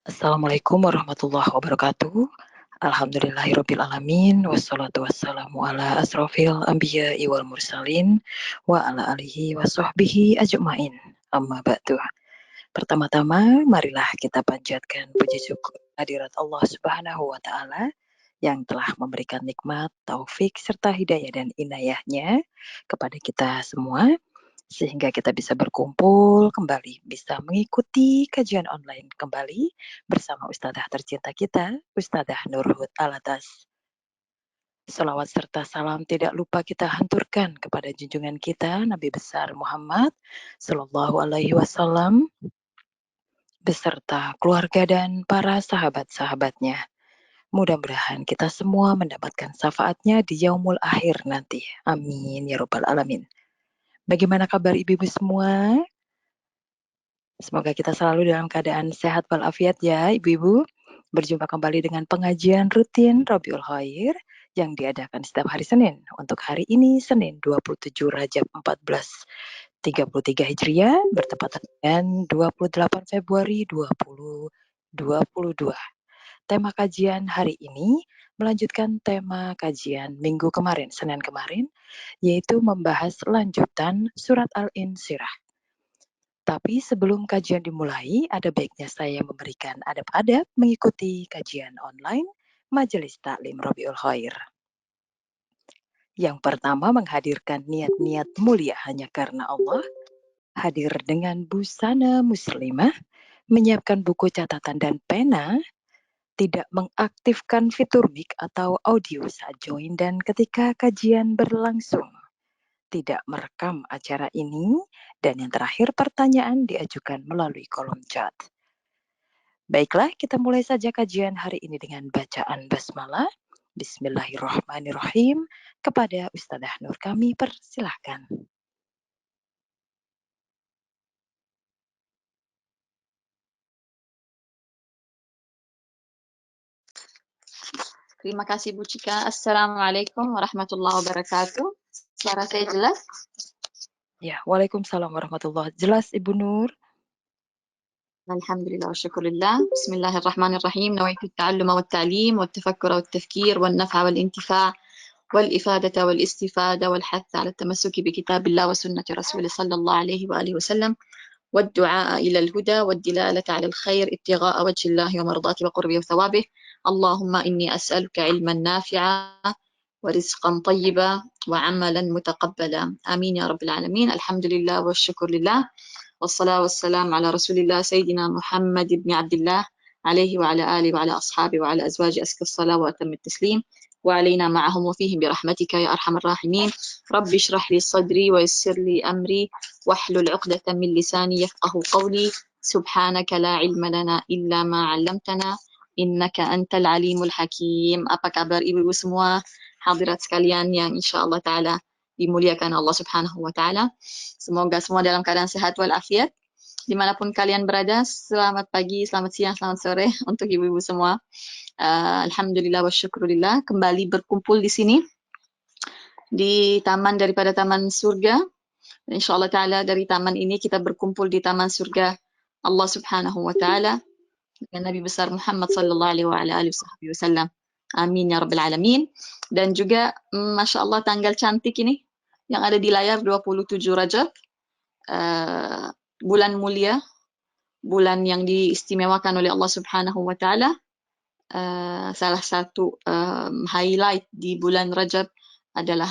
Assalamualaikum warahmatullahi wabarakatuh. Alhamdulillahirabbil alamin wassalatu wassalamu ala asrofil anbiya'i wal mursalin wa ala alihi wa sahbihi ajmain. Amma ba'du. Pertama-tama marilah kita panjatkan puji syukur hadirat Allah Subhanahu wa taala yang telah memberikan nikmat, taufik serta hidayah dan inayahnya kepada kita semua sehingga kita bisa berkumpul kembali, bisa mengikuti kajian online kembali bersama ustadzah tercinta kita, Ustadzah Nurhut Alatas. Salawat serta salam tidak lupa kita hanturkan kepada junjungan kita Nabi besar Muhammad Sallallahu Alaihi Wasallam beserta keluarga dan para sahabat-sahabatnya. Mudah-mudahan kita semua mendapatkan syafaatnya di yaumul akhir nanti. Amin ya robbal alamin. Bagaimana kabar ibu-ibu semua? Semoga kita selalu dalam keadaan sehat walafiat ya ibu-ibu. Berjumpa kembali dengan pengajian rutin Rabiul Khair yang diadakan setiap hari Senin. Untuk hari ini Senin 27 Rajab 1433 Hijriah bertepatan dengan 28 Februari 2022. Tema kajian hari ini melanjutkan tema kajian minggu kemarin, Senin kemarin, yaitu membahas lanjutan surat Al-Insyirah. Tapi sebelum kajian dimulai, ada baiknya saya memberikan adab-adab mengikuti kajian online Majelis Taklim Rabiul Khair. Yang pertama, menghadirkan niat-niat mulia hanya karena Allah, hadir dengan busana muslimah, menyiapkan buku catatan dan pena, tidak mengaktifkan fitur mic atau audio saat join dan ketika kajian berlangsung, tidak merekam acara ini, dan yang terakhir pertanyaan diajukan melalui kolom chat. Baiklah, kita mulai saja kajian hari ini dengan bacaan basmalah. Bismillahirrahmanirrahim. Kepada Ustadzah Nur kami persilahkan. Terima kasih Bu Cika. Assalamualaikum warahmatullahi wabarakatuh. Suara saya jelas? Ya, waalaikumsalam warahmatullahi wabarakatuh. Jelas Ibu Nur? Alhamdulillah wa syukurillah. Bismillahirrahmanirrahim. Nawaitu ta'alluma wa ta'lim wa tafakkura wa tafkir wa naf'a wal intifa' wal ifadata wal istifada wal hath ala tamassuki bi kitabillah wa sunnati rasulih sallallahu alaihi wa alihi wasallam والدعاء إلى الهدى والدلالة على الخير ابتغاء وجه الله ومرضاته وقربه وثوابه اللهم إني أسألك علما نافعا ورزقا طيبا وعملا متقبلا آمين يا رب العالمين. الحمد لله والشكر لله والصلاة والسلام على رسول الله سيدنا محمد بن عبد الله عليه وعلى آله وعلى أصحابه وعلى أزواجه أزكى الصلاة وأتم التسليم وعلينا معهم وفيهم برحمتك يا أرحم الراحمين. رب اشرح لي صدري ويسر لي أمري واحلل عقدة من لساني يفقه قولي سبحانك لا علم لنا إلا ما علمتنا إنك أنت العليم الحكيم. Apa kabar ibu-ibu semua, hadirat sekalian yang insyaallah ta'ala dimuliakan Allah subhanahu wa ta'ala. Semoga semua dalam keadaan sehat walafiat. Dimanapun kalian berada, selamat pagi, selamat siang, selamat sore untuk ibu-ibu semua. Alhamdulillah wa syukurillah, kembali berkumpul di sini di taman daripada taman surga. InsyaAllah ta'ala dari taman ini kita berkumpul di taman surga Allah subhanahu wa ta'ala dengan Nabi besar Muhammad sallallahu alaihi wasallam. Amin ya rabbal alamin. Dan juga Masya Allah tanggal cantik ini yang ada di layar 27 Rajab, bulan mulia, bulan yang diistimewakan oleh Allah subhanahu wa ta'ala. Salah satu highlight di bulan Rajab adalah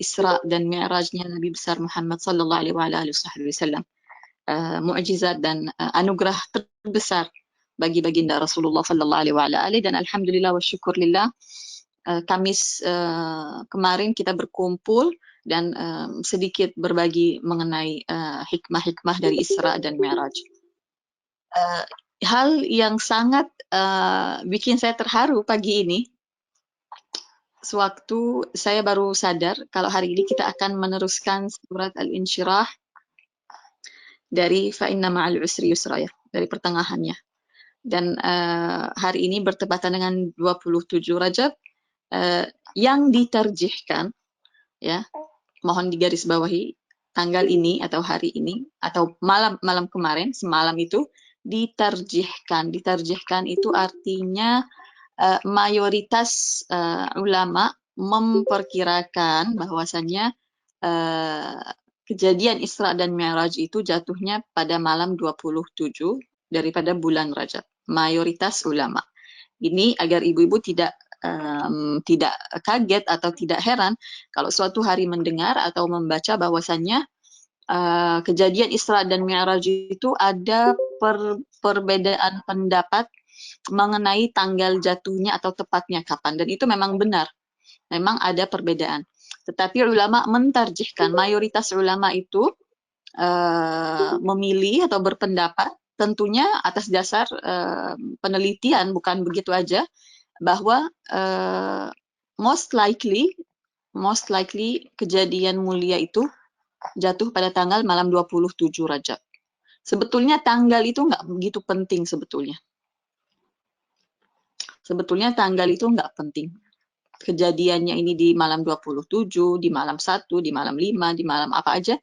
Isra dan Mi'rajnya Nabi besar Muhammad sallallahu alaihi wasallam. Mukjizat dan anugerah terbesar bagi baginda Rasulullah sallallahu alaihi dan alhamdulillah wa syukurillah Kamis kemarin kita berkumpul dan sedikit berbagi mengenai hikmah-hikmah dari Isra dan Mi'raj. Hal yang sangat bikin saya terharu pagi ini, sewaktu saya baru sadar kalau hari ini kita akan meneruskan surat Al-Insyirah dari Fa'inna ma'al usri yusra, ya, dari pertengahannya. Dan hari ini bertepatan dengan 27 Rajab, yang diterjihkan, ya, mohon digarisbawahi, tanggal ini atau hari ini atau malam kemarin, semalam itu ditarjihkan. Ditarjihkan itu artinya mayoritas ulama memperkirakan bahwasannya kejadian Isra dan Mi'raj itu jatuhnya pada malam 27 daripada bulan Rajab. Mayoritas ulama. Ini agar ibu-ibu tidak kaget atau tidak heran kalau suatu hari mendengar atau membaca bahwasannya kejadian Isra dan Mi'raj itu ada perbedaan pendapat mengenai tanggal jatuhnya atau tepatnya kapan. Dan itu memang benar. Memang ada perbedaan. Tetapi ulama mentarjihkan, mayoritas ulama itu memilih atau berpendapat tentunya atas dasar penelitian, bukan begitu aja, bahwa most likely kejadian mulia itu jatuh pada tanggal malam 27 Rajab. Sebetulnya tanggal itu nggak begitu penting sebetulnya. Sebetulnya tanggal itu nggak penting. Kejadiannya ini di malam 27, di malam 1, di malam 5, di malam apa aja.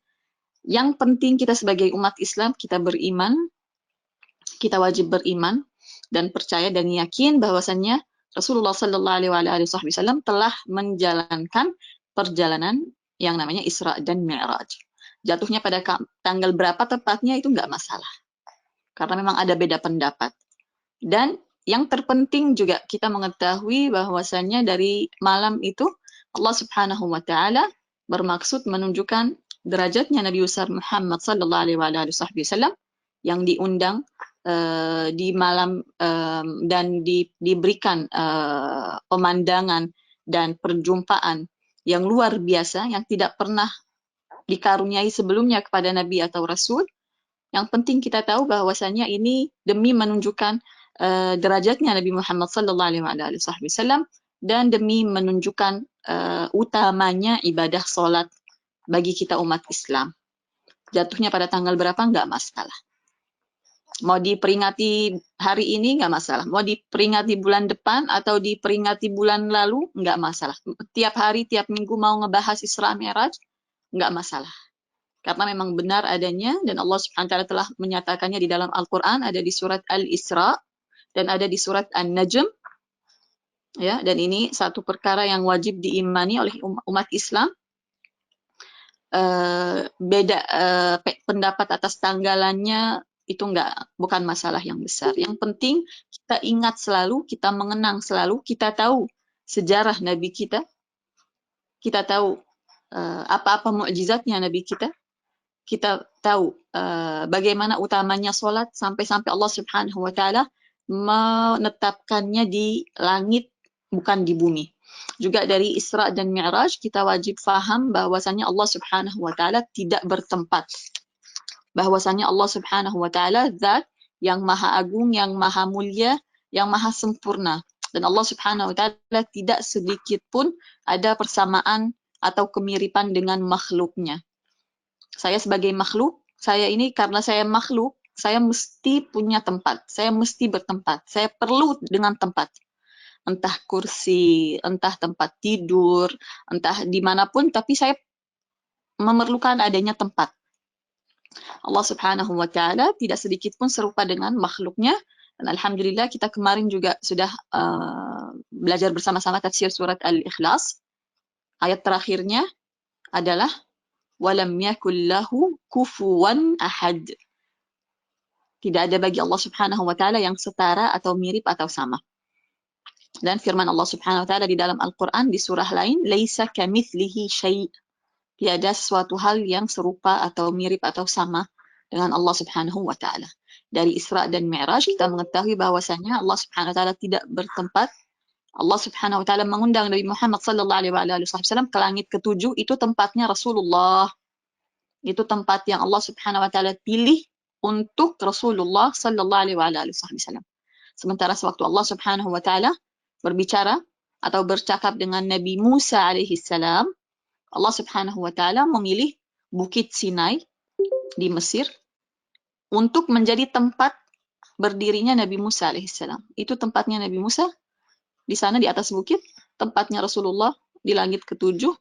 Yang penting kita sebagai umat Islam, kita beriman, kita wajib beriman dan percaya dan yakin bahwasannya Rasulullah Sallallahu Alaihi Wasallam telah menjalankan perjalanan yang namanya Isra dan Mi'raj. Jatuhnya pada tanggal berapa tepatnya itu nggak masalah. Karena memang ada beda pendapat. Dan yang terpenting juga kita mengetahui bahwasannya dari malam itu Allah Subhanahu wa taala bermaksud menunjukkan derajatnya Nabi besar Muhammad sallallahu alaihi wasallam yang diundang di malam dan diberikan pemandangan dan perjumpaan yang luar biasa yang tidak pernah dikaruniai sebelumnya kepada Nabi atau Rasul. Yang penting kita tahu bahwasannya ini demi menunjukkan derajatnya Nabi Muhammad sallallahu alaihi wasallam dan demi menunjukkan utamanya ibadah salat bagi kita umat Islam. Jatuhnya pada tanggal berapa nggak masalah. Mau diperingati hari ini nggak masalah. Mau diperingati bulan depan atau diperingati bulan lalu nggak masalah. Tiap hari, tiap minggu mau ngebahas Isra Mi'raj nggak masalah. Karena memang benar adanya dan Allah Subhanahu wa taala telah menyatakannya di dalam Al-Qur'an, ada di surat Al-Isra dan ada di surat An-Najm. Ya, dan ini satu perkara yang wajib diimani oleh umat Islam. Beda pendapat atas tanggalannya itu bukan masalah yang besar. Yang penting kita ingat selalu, kita mengenang selalu, kita tahu sejarah Nabi kita tahu apa-apa mukjizatnya Nabi kita tahu bagaimana utamanya sholat sampai-sampai Allah Subhanahu wa taala menetapkannya di langit bukan di bumi. Juga dari Isra dan Mi'raj kita wajib faham bahwasannya Allah Subhanahu wa taala tidak bertempat. Bahwasannya Allah Subhanahu wa taala zat yang maha agung, yang maha mulia, yang maha sempurna. Dan Allah Subhanahu wa taala tidak sedikit pun ada persamaan atau kemiripan dengan makhluknya. Saya sebagai makhluk, saya ini karena saya makhluk, saya mesti punya tempat, saya mesti bertempat, saya perlu dengan tempat. Entah kursi, entah tempat tidur, entah dimanapun, tapi saya memerlukan adanya tempat. Allah Subhanahu wa taala tidak sedikit pun serupa dengan makhluknya. Dan alhamdulillah kita kemarin juga sudah belajar bersama-sama tafsir surat Al-Ikhlas. Ayat terakhirnya adalah walam yakul lahu kufuwan ahad. Tidak ada bagi Allah Subhanahu wa taala yang setara atau mirip atau sama. Dan firman Allah Subhanahu wa taala di dalam Al-Qur'an di surah lain, laisa kamitslihi syai'. Tiada sesuatu hal yang serupa atau mirip atau sama dengan Allah Subhanahu wa taala. Dari Isra dan Mi'raj kita mengetahui bahwasanya Allah Subhanahu wa taala tidak bertempat. Allah Subhanahu wa taala mengundang Nabi Muhammad sallallahu alaihi wasallam ke langit ketujuh, itu tempatnya Rasulullah. Itu tempat yang Allah Subhanahu wa taala pilih untuk Rasulullah sallallahu alaihi wasallam. Sementara sewaktu Allah Subhanahu wa taala berbicara atau bercakap dengan Nabi Musa alaihi salam, Allah Subhanahu wa taala memilih Bukit Sinai di Mesir untuk menjadi tempat berdirinya Nabi Musa alaihi salam. Itu tempatnya Nabi Musa. Di sana di atas bukit, tempatnya Rasulullah di langit ketujuh.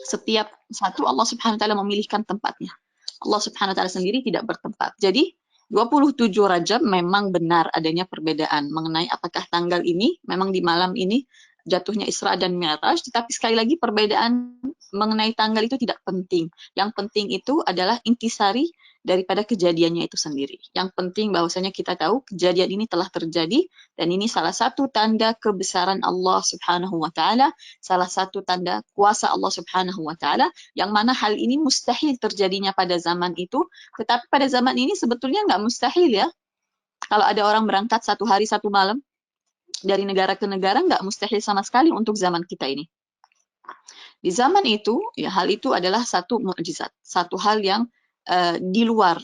Setiap satu Allah Subhanahu wa taala memilihkan tempatnya. Allah Subhanahu wa taala sendiri tidak bertempat. Jadi 27 Rajab memang benar adanya perbedaan mengenai apakah tanggal ini, memang di malam ini jatuhnya Isra dan Mi'raj, tetapi sekali lagi perbedaan mengenai tanggal itu tidak penting. Yang penting itu adalah intisari daripada kejadiannya itu sendiri. Yang penting bahwasanya kita tahu kejadian ini telah terjadi dan ini salah satu tanda kebesaran Allah Subhanahu wa taala, salah satu tanda kuasa Allah Subhanahu wa taala, yang mana hal ini mustahil terjadinya pada zaman itu, tetapi pada zaman ini sebetulnya nggak mustahil ya. Kalau ada orang berangkat satu hari satu malam dari negara ke negara, nggak mustahil sama sekali untuk zaman kita ini. Di zaman itu, ya hal itu adalah satu mukjizat, satu hal yang di luar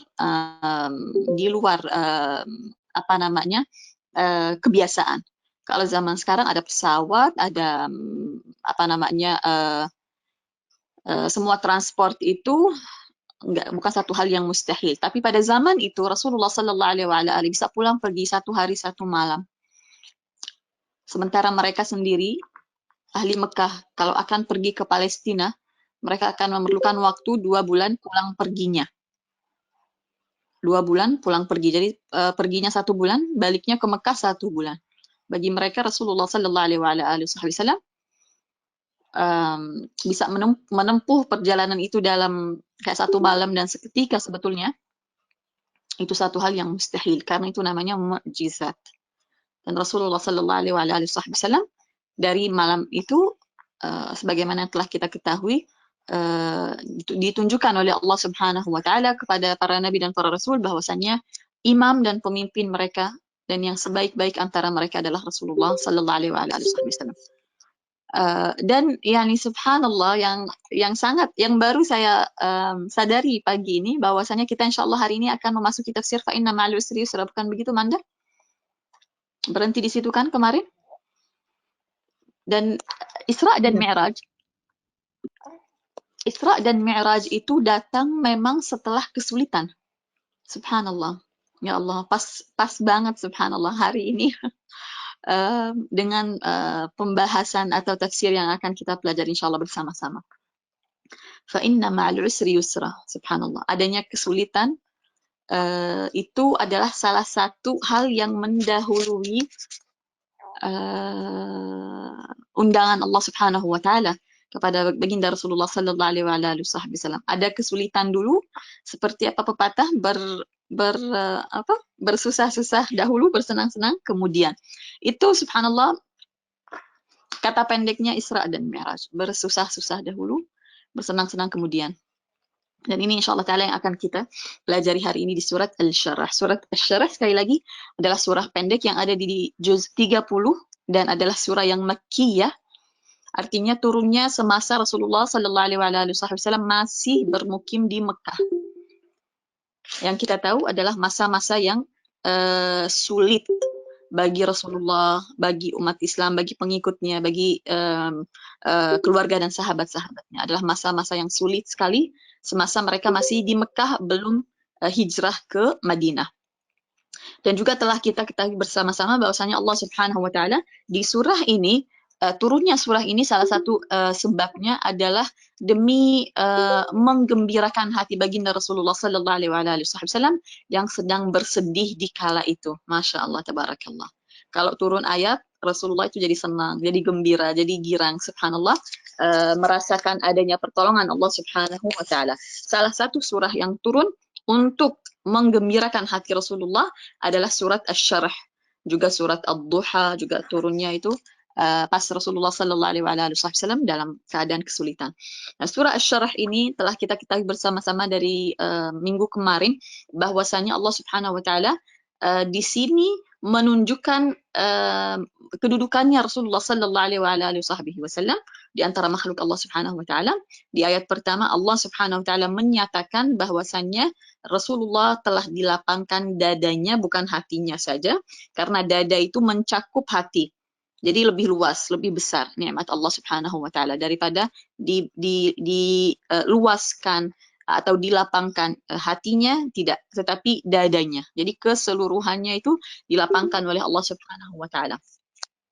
apa namanya kebiasaan. Kalau zaman sekarang ada pesawat, ada apa namanya semua transport itu bukan satu hal yang mustahil. Tapi pada zaman itu Rasulullah Sallallahu Alaihi Wasallam bisa pulang pergi satu hari satu malam. Sementara mereka sendiri ahli Mekah kalau akan pergi ke Palestina, mereka akan memerlukan waktu 2 bulan pulang perginya. 2 bulan pulang pergi. Jadi perginya 1 bulan, baliknya ke Mekah 1 bulan. Bagi mereka Rasulullah Sallallahu Alaihi Wasallam bisa menempuh perjalanan itu dalam kayak 1 malam dan seketika sebetulnya. Itu satu hal yang mustahil karena itu namanya mukjizat. Dan Rasulullah Sallallahu Alaihi Wasallam dari malam itu sebagaimana telah kita ketahui ditunjukkan oleh Allah Subhanahu wa taala kepada para nabi dan para rasul bahwasannya imam dan pemimpin mereka dan yang sebaik-baik antara mereka adalah Rasulullah Sallallahu Alaihi Wasallam. Dan yani subhanallah yang baru saya sadari pagi ini bahwasanya kita insyaallah hari ini akan memasuki tafsir fa inna ma'al usri yusra, bukan begitu Manda? Berhenti di situ kan kemarin? Dan Isra dan Mi'raj. Isra dan Mi'raj itu datang memang setelah kesulitan. Subhanallah. Ya Allah, pas banget subhanallah hari ini dengan pembahasan atau tafsir yang akan kita pelajari insyaallah bersama-sama. Fa inna ma'al usri yusra. Subhanallah. Adanya kesulitan itu adalah salah satu hal yang mendahului undangan Allah Subhanahu wa taala kepada baginda Rasulullah Sallallahu Alaihi Wasallam. Ada kesulitan dulu, seperti apa pepatah bersusah-susah dahulu, bersenang-senang kemudian. Itu subhanallah kata pendeknya Isra dan Mi'raj. Bersusah-susah dahulu, bersenang-senang kemudian. Dan ini insya Allah ta'ala yang akan kita pelajari hari ini di surat Al-Syarah. Surat Al-Syarah sekali lagi adalah surah pendek yang ada di juz 30 dan adalah surah yang Makkiyah. Artinya turunnya semasa Rasulullah Sallallahu Alaihi Wasallam masih bermukim di Mekah. Yang kita tahu adalah masa-masa yang sulit bagi Rasulullah, bagi umat Islam, bagi pengikutnya, bagi keluarga dan sahabat-sahabatnya. Adalah masa-masa yang sulit sekali semasa mereka masih di Mekah, belum hijrah ke Madinah. Dan juga telah kita ketahui bersama-sama bahwasanya Allah Subhanahu wa taala di surah ini turunnya surah ini salah satu sebabnya adalah demi menggembirakan hati baginda Rasulullah Sallallahu Alaihi Wasallam yang sedang bersedih di kala itu. Masya Allah, tabarakallah. Kalau turun ayat Rasulullah itu jadi senang, jadi gembira, jadi girang. Subhanallah, merasakan adanya pertolongan Allah Subhanahu wa taala. Salah satu surah yang turun untuk menggembirakan hati Rasulullah adalah surat Asy-Syarah. Juga surat Ad-Duha juga turunnya itu pas Rasulullah Sallallahu Alaihi Wasallam dalam keadaan kesulitan. Nah, surah Asy-Syarah ini telah kita ketahui bersama-sama dari minggu kemarin bahwasanya Allah Subhanahu wa taala di sini menunjukkan kedudukannya Rasulullah Sallallahu Alaihi Wasallam di antara makhluk Allah Subhanahu wa taala. Di ayat pertama Allah Subhanahu wa taala menyatakan bahwasannya Rasulullah telah dilapangkan dadanya, bukan hatinya saja, karena dada itu mencakup hati. Jadi lebih luas, lebih besar nikmat Allah Subhanahu wa taala daripada diluaskan atau dilapangkan hatinya, tidak, tetapi dadanya. Jadi keseluruhannya itu dilapangkan oleh Allah Subhanahu wa taala.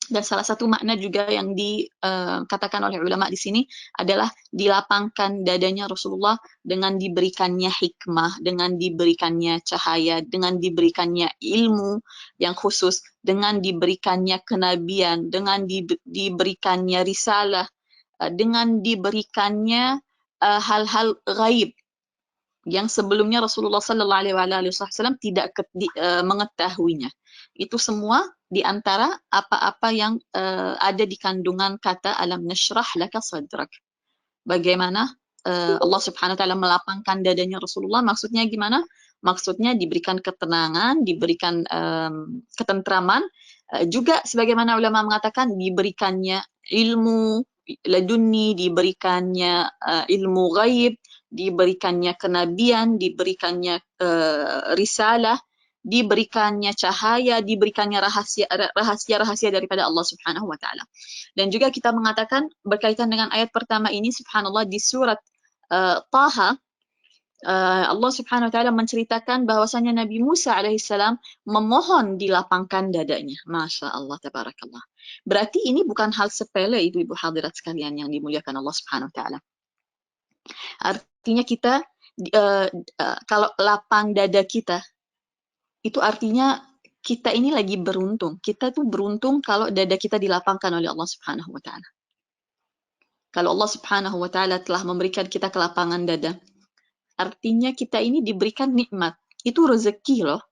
Dan salah satu makna juga yang dikatakan oleh ulama di sini adalah dilapangkan dadanya Rasulullah dengan diberikannya hikmah, dengan diberikannya cahaya, dengan diberikannya ilmu yang khusus, dengan diberikannya kenabian, dengan diberikannya risalah, dengan diberikannya hal-hal gaib yang sebelumnya Rasulullah Sallallahu Alaihi Wasallam tidak mengetahuinya. Itu semua di antara apa-apa yang ada di kandungan kata alam nashrah laka sadrak. Bagaimana Allah Subhanahu wa taala melapangkan dadanya Rasulullah, maksudnya gimana? Maksudnya diberikan ketenangan, diberikan ketentraman, juga sebagaimana ulama mengatakan diberikannya ilmu laduni, diberikannya ilmu gaib, diberikannya kenabian, diberikannya risalah, diberikannya cahaya, diberikannya rahasia-rahasia daripada Allah Subhanahu wa taala. Dan juga kita mengatakan berkaitan dengan ayat pertama ini, subhanallah, di surat Taha, Allah Subhanahu wa taala menceritakan bahwasanya Nabi Musa alaihissalam memohon dilapangkan dadanya. Masya Allah, tabarakallah. Berarti ini bukan hal sepele, ibu-ibu hadirat sekalian yang dimuliakan Allah Subhanahu wa taala. Artinya kita kalau lapang dada kita, itu artinya kita ini lagi beruntung. Kita tuh beruntung kalau dada kita dilapangkan oleh Allah Subhanahu wa taala. Kalau Allah Subhanahu wa taala telah memberikan kita kelapangan dada, artinya kita ini diberikan nikmat. Itu rezeki loh.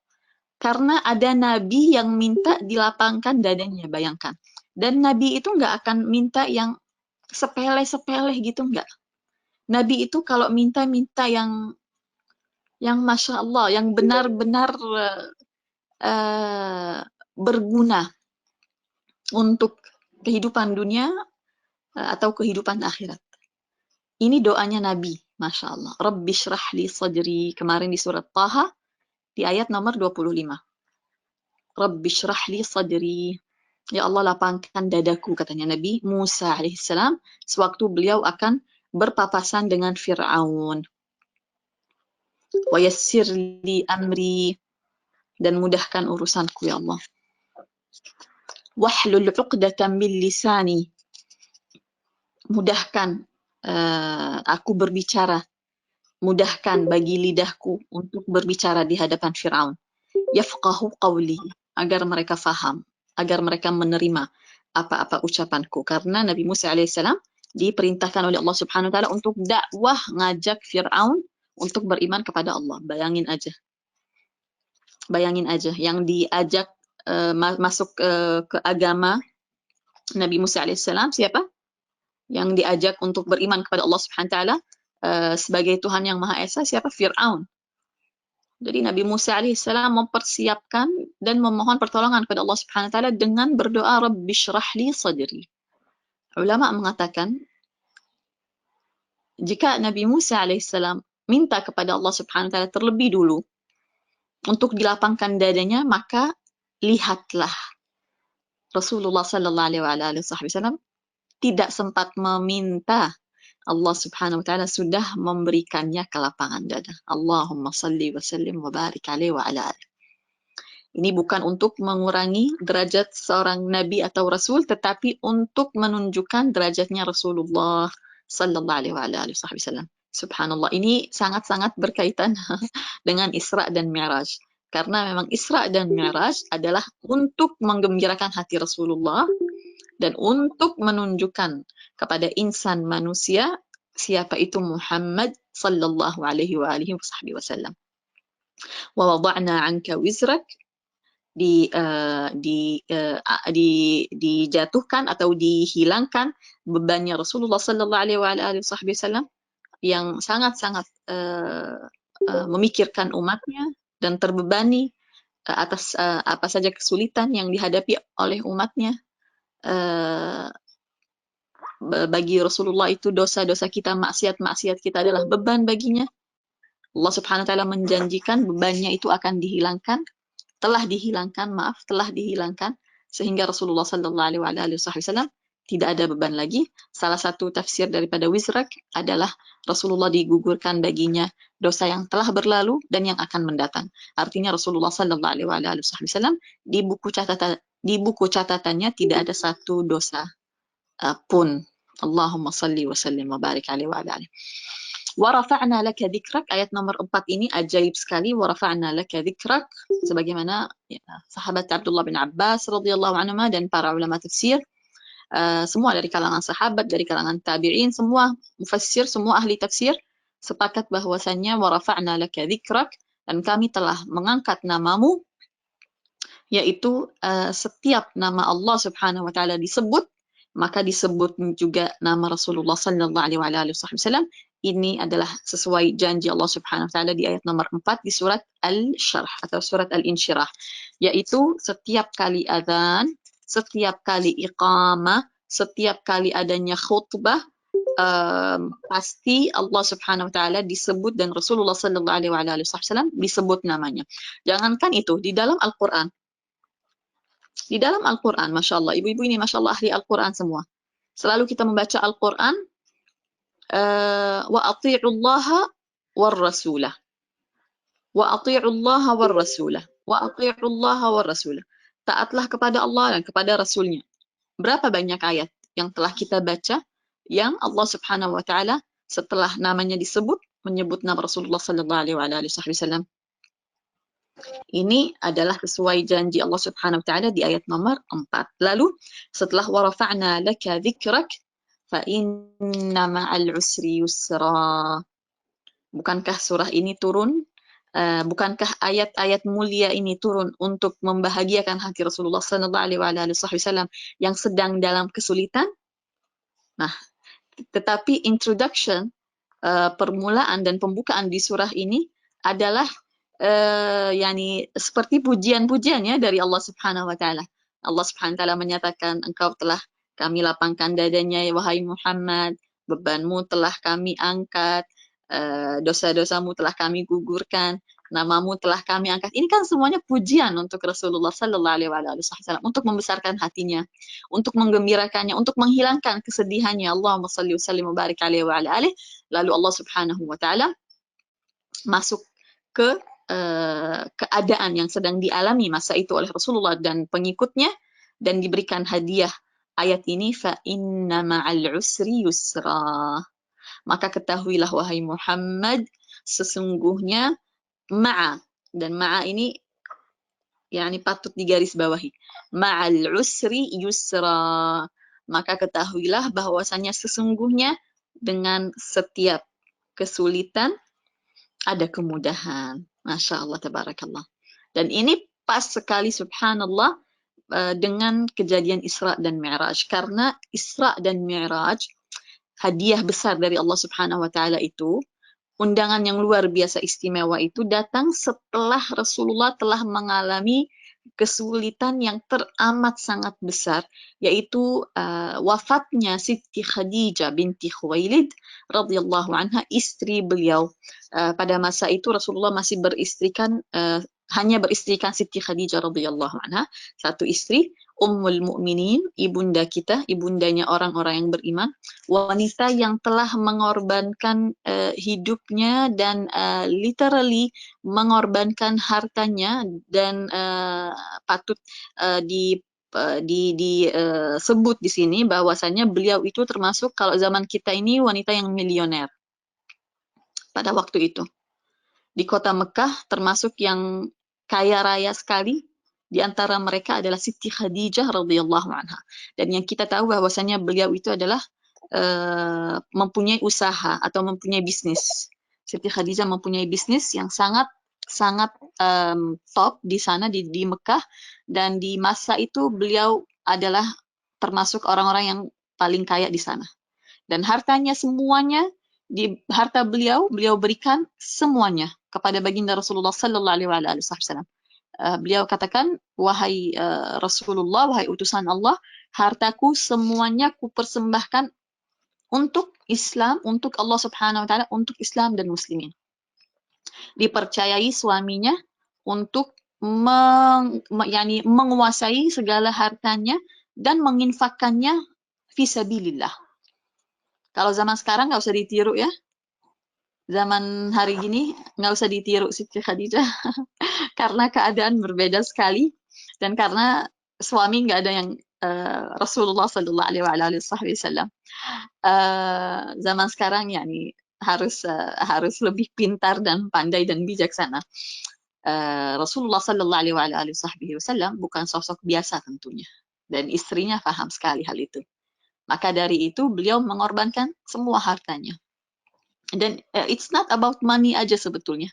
Karena ada nabi yang minta dilapangkan dadanya, bayangkan. Dan nabi itu nggak akan minta yang sepele-sepele gitu, nggak. Nabi itu kalau minta yang Masya Allah, yang benar-benar berguna untuk kehidupan dunia atau kehidupan akhirat. Ini doanya Nabi, Masya Allah. Rabbi shrah li sadri, kemarin di surat Taha, di ayat nomor 25. Rabbi shrah li sadri. Ya Allah, lapangkan dadaku, katanya Nabi Musa alaihissalam, sewaktu beliau akan berpapasan dengan Fir'aun. Wa yassir li amri, dan mudahkan urusanku, ya Allah. Wahlul 'uqdatam min lisani, mudahkan aku berbicara, mudahkan bagi lidahku untuk berbicara di hadapan Firaun. Yafqahu qawli, agar mereka faham, agar mereka menerima apa-apa ucapanku. Karena Nabi Musa alaihissalam diperintahkan oleh Allah Subhanahu wa taala untuk dakwah, ngajak Firaun untuk beriman kepada Allah. Bayangin aja yang diajak masuk ke agama Nabi Musa alaihissalam siapa? Yang diajak untuk beriman kepada Allah Subhanahu wa taala sebagai Tuhan yang Maha Esa siapa? Fir'aun. Jadi Nabi Musa alaihissalam mempersiapkan dan memohon pertolongan kepada Allah Subhanahu wa taala dengan berdoa Rabbi shrah li sadri. Ulama mengatakan jika Nabi Musa alaihissalam minta kepada Allah Subhanahu wa taala terlebih dulu untuk dilapangkan dadanya, maka lihatlah Rasulullah sallallahu alaihi wasallam tidak sempat meminta, Allah Subhanahu wa taala sudah memberikannya kelapangan dada. Allahumma salli wa sallim wa barik alaihi wa ala alihi. Ini bukan untuk mengurangi derajat seorang nabi atau rasul, tetapi untuk menunjukkan derajatnya Rasulullah sallallahu alaihi wasallam. Subhanallah, ini sangat-sangat berkaitan dengan Isra dan Mi'raj. Karena memang Isra dan Mi'raj adalah untuk menggembirakan hati Rasulullah dan untuk menunjukkan kepada insan manusia siapa itu Muhammad sallallahu alaihi wa alihi wasallam. Wa wada'na 'anka wizrak, dijatuhkan atau dihilangkan bebannya Rasulullah sallallahu alaihi wa alihi wasallam yang sangat-sangat memikirkan umatnya dan terbebani atas apa saja kesulitan yang dihadapi oleh umatnya. Bagi Rasulullah itu dosa-dosa kita, maksiat-maksiat kita adalah beban baginya. Allah Subhanahu wa taala menjanjikan bebannya itu akan dihilangkan, telah dihilangkan sehingga Rasulullah sallallahu alaihi wasallam tidak ada beban lagi. Salah satu tafsir daripada wizrak adalah Rasulullah digugurkan baginya dosa yang telah berlalu dan yang akan mendatang. Artinya Rasulullah sallallahu alaihi wasallam di buku di buku catatannya tidak ada satu dosa pun. Allahumma salli wa sallim wa barik alaihi wa ala alihi. Wa rafa'na laka dzikrak, ayat nomor 4 ini ajaib sekali. Wa rafa'na laka dzikrak, sebagaimana ya, sahabat Abdullah bin Abbas radhiyallahu anhu dan para ulama tafsir, semua dari kalangan sahabat, dari kalangan tabi'in, semua mufassir, semua ahli tafsir sepakat bahwasannya wa rafa'na laka dzikrak, dan kami telah mengangkat namamu, yaitu setiap nama Allah Subhanahu wa taala disebut, maka disebut juga nama Rasulullah sallallahu alaihi wasallam. Ini adalah sesuai janji Allah Subhanahu wa taala di ayat nomor 4 di surat Al-Syarh atau surat Al-Insyirah, yaitu setiap kali adzan, setiap kali iqamah, setiap kali adanya khutbah, pasti Allah Subhanahu wa taala disebut dan Rasulullah sallallahu alaihi wasallam disebut namanya. Jangankan itu, di dalam Al-Qur'an, Masya Allah, ibu-ibu ini Masya Allah ahli Al-Quran semua. Selalu kita membaca Al-Quran, wa ati'ullaha war rasulah. Wa ati'ullaha war rasulah. Wa ati'ullaha war rasulah. Taatlah kepada Allah dan kepada Rasulnya. Berapa banyak ayat yang telah kita baca yang Allah Subhanahu wa taala setelah namanya disebut menyebut nama Rasulullah sallallahu alaihi wasallam. Ini adalah sesuai janji Allah Subhanahu wa taala di ayat nomor 4. Lalu setelah wa rafa'na laka dzikrak fa inna ma'al usri yusra. Bukankah surah ini turun? Bukankah ayat-ayat mulia ini turun untuk membahagiakan hati Rasulullah sallallahu alaihi wasallam yang sedang dalam kesulitan? Nah, tetapi introduction, permulaan dan pembukaan di surah ini adalah yani seperti pujian-pujiannya dari Allah Subhanahu wa taala. Allah Subhanahu wa taala menyatakan, engkau telah kami lapangkan dadanya wahai Muhammad, bebanmu telah kami angkat, dosa-dosamu telah kami gugurkan, namamu telah kami angkat. Ini kan semuanya pujian untuk Rasulullah sallallahu alaihi wasallam, untuk membesarkan hatinya, untuk menggembirakannya, untuk menghilangkan kesedihannya. Allahumma shalli wa sallim wa barik alaihi wa ala alihi. Lalu Allah Subhanahu wa taala masuk ke keadaan yang sedang dialami masa itu oleh Rasulullah dan pengikutnya, dan diberikan hadiah ayat ini, fa inna ma'al usri yusra. Maka ketahuilah wahai Muhammad, sesungguhnya ma'a, dan ma'a ini yani patut digarisbawahi, ma'al usri yusra. Maka ketahuilah bahwasanya sesungguhnya dengan setiap kesulitan ada kemudahan. Masya Allah, tabarakallah. Dan ini pas sekali, subhanallah, dengan kejadian Isra dan Mi'raj. Karena Isra dan Mi'raj, hadiah besar dari Allah Subhanahu wa taala itu, undangan yang luar biasa istimewa itu datang setelah Rasulullah telah mengalami kesulitan yang teramat sangat besar, yaitu wafatnya Siti Khadijah binti Khuwailid radhiyallahu anha, istri beliau. Pada masa itu Rasulullah masih hanya beristrikan Siti Khadijah radhiyallahu anha, satu istri, Ummul Mukminin, ibunda kita, ibundanya orang-orang yang beriman, wanita yang telah mengorbankan hidupnya dan literally mengorbankan hartanya, dan patut disebut di sini bahwasanya beliau itu termasuk, kalau zaman kita ini, wanita yang milioner pada waktu itu. Di kota Mekah termasuk yang kaya raya sekali. Di antara mereka adalah Siti Khadijah radhiyallahu anha. Dan yang kita tahu bahwasanya beliau itu adalah mempunyai usaha atau mempunyai bisnis. Siti Khadijah mempunyai bisnis yang sangat top di sana di Mekah, dan di masa itu beliau adalah termasuk orang-orang yang paling kaya di sana. Dan hartanya semuanya, harta beliau berikan semuanya kepada baginda Rasulullah sallallahu alaihi wasallam. Beliau katakan, wahai Rasulullah, wahai utusan Allah, hartaku semuanya kupersembahkan untuk Islam, untuk Allah Subhanahu wa taala, untuk Islam dan muslimin. Dipercayai suaminya untuk menguasai segala hartanya dan menginfakkannya fisabilillah. Kalau zaman sekarang nggak usah ditiru ya. Zaman hari gini nggak usah ditiru Siti Khadijah karena keadaan berbeda sekali, dan karena suami nggak ada yang Rasulullah Sallallahu Alaihi Wasallam. Zaman sekarang ya nih harus lebih pintar dan pandai dan bijaksana. Rasulullah Sallallahu Alaihi Wasallam bukan sosok biasa tentunya, dan istrinya paham sekali hal itu. Maka dari itu beliau mengorbankan semua hartanya. Dan it's not about money aja sebetulnya.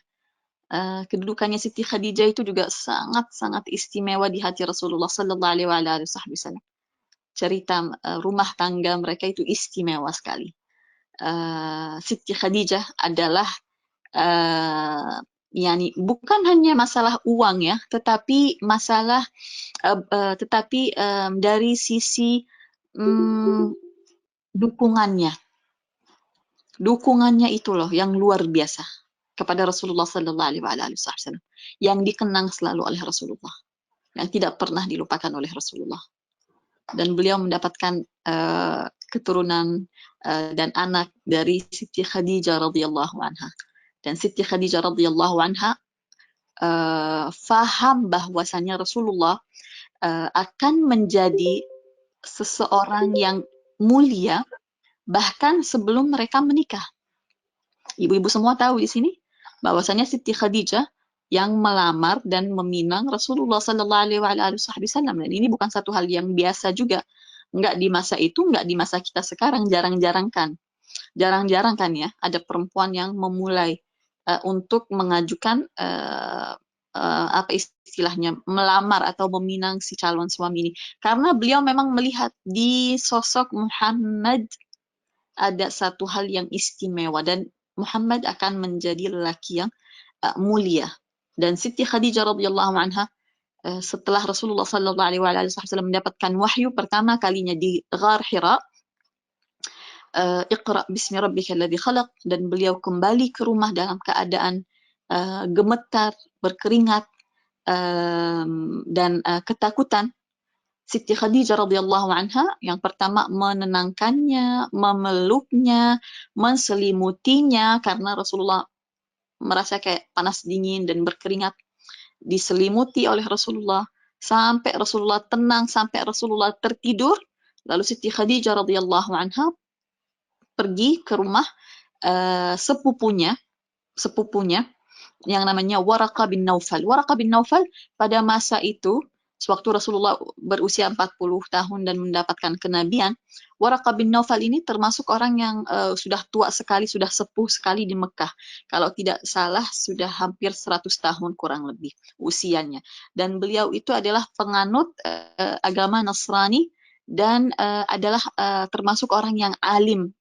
Kedudukannya Siti Khadijah itu juga sangat-sangat istimewa di hati Rasulullah Sallallahu Alaihi Wasallam. Cerita rumah tangga mereka itu istimewa sekali. Siti Khadijah adalah yani bukan hanya masalah uang ya, tetapi masalah dari sisi dukungannya itu loh yang luar biasa kepada Rasulullah Sallallahu Alaihi Wasallam, yang dikenang selalu oleh Rasulullah, yang tidak pernah dilupakan oleh Rasulullah. Dan beliau mendapatkan keturunan dan anak dari Siti Khadijah radhiyallahu anha. Dan Siti Khadijah radhiyallahu anha faham bahwasanya Rasulullah akan menjadi seseorang yang mulia bahkan sebelum mereka menikah. Ibu-ibu semua tahu di sini bahwasanya Siti Khadijah yang melamar dan meminang Rasulullah Sallallahu Alaihi Wasallam, dan ini bukan satu hal yang biasa juga. Nggak di masa itu, nggak di masa kita sekarang, jarang-jarang kan ya ada perempuan yang memulai untuk mengajukan apa istilahnya, melamar atau meminang si calon suami ini, karena beliau memang melihat di sosok Muhammad ada satu hal yang istimewa, dan Muhammad akan menjadi lelaki yang mulia. Dan Siti Khadijah radhiyallahu anha setelah Rasulullah Sallallahu Alaihi Wasallam mendapatkan wahyu pertama kalinya di Ghar Hira, Iqra bismi rabbika alladzi khalaq, dan beliau kembali ke rumah dalam keadaan gemetar, berkeringat, dan ketakutan. Siti Khadijah radhiyallahu anha yang pertama menenangkannya, memeluknya, menselimutinya, karena Rasulullah merasa kayak panas dingin dan berkeringat, diselimuti oleh Rasulullah sampai Rasulullah tenang, sampai Rasulullah tertidur. Lalu Siti Khadijah radhiyallahu anha pergi ke rumah sepupunya yang namanya Waraqah bin Naufal. Waraqah bin Naufal pada masa itu, sewaktu Rasulullah berusia 40 tahun dan mendapatkan kenabian, Waraqah bin Naufal ini termasuk orang yang sudah tua sekali, sudah sepuh sekali di Mekah. Kalau tidak salah sudah hampir 100 tahun kurang lebih usianya. Dan beliau itu adalah penganut agama Nasrani dan adalah termasuk orang yang alim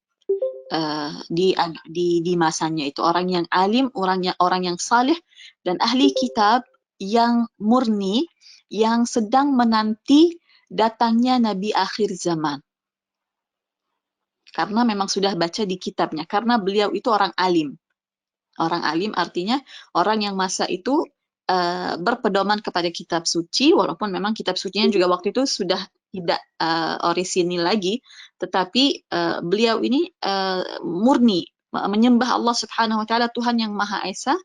di masanya itu, orang yang alim, orang yang saleh dan ahli kitab yang murni, yang sedang menanti datangnya Nabi akhir zaman. Karena memang sudah baca di kitabnya, karena beliau itu orang alim. Orang alim artinya orang yang masa itu berpedoman kepada kitab suci, walaupun memang kitab sucinya juga waktu itu sudah tidak orisinil lagi, tetapi beliau ini murni menyembah Allah Subhanahu wa taala, Tuhan yang Maha Esa,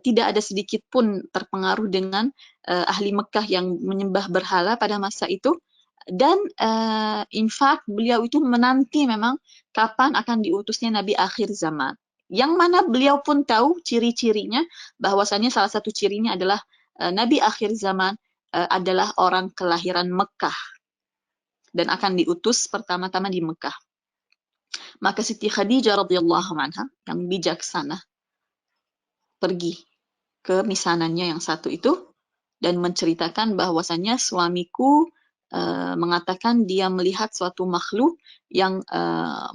tidak ada sedikit pun terpengaruh dengan ahli Mekah yang menyembah berhala pada masa itu. Dan in fact beliau itu menanti memang kapan akan diutusnya Nabi akhir zaman, yang mana beliau pun tahu ciri-cirinya, bahwasannya salah satu cirinya adalah Nabi akhir zaman adalah orang kelahiran Mekah dan akan diutus pertama-tama di Mekah. Maka Siti Khadijah radhiyallahu anha yang bijaksana pergi ke misanannya yang satu itu dan menceritakan bahwasannya suamiku mengatakan dia melihat suatu makhluk yang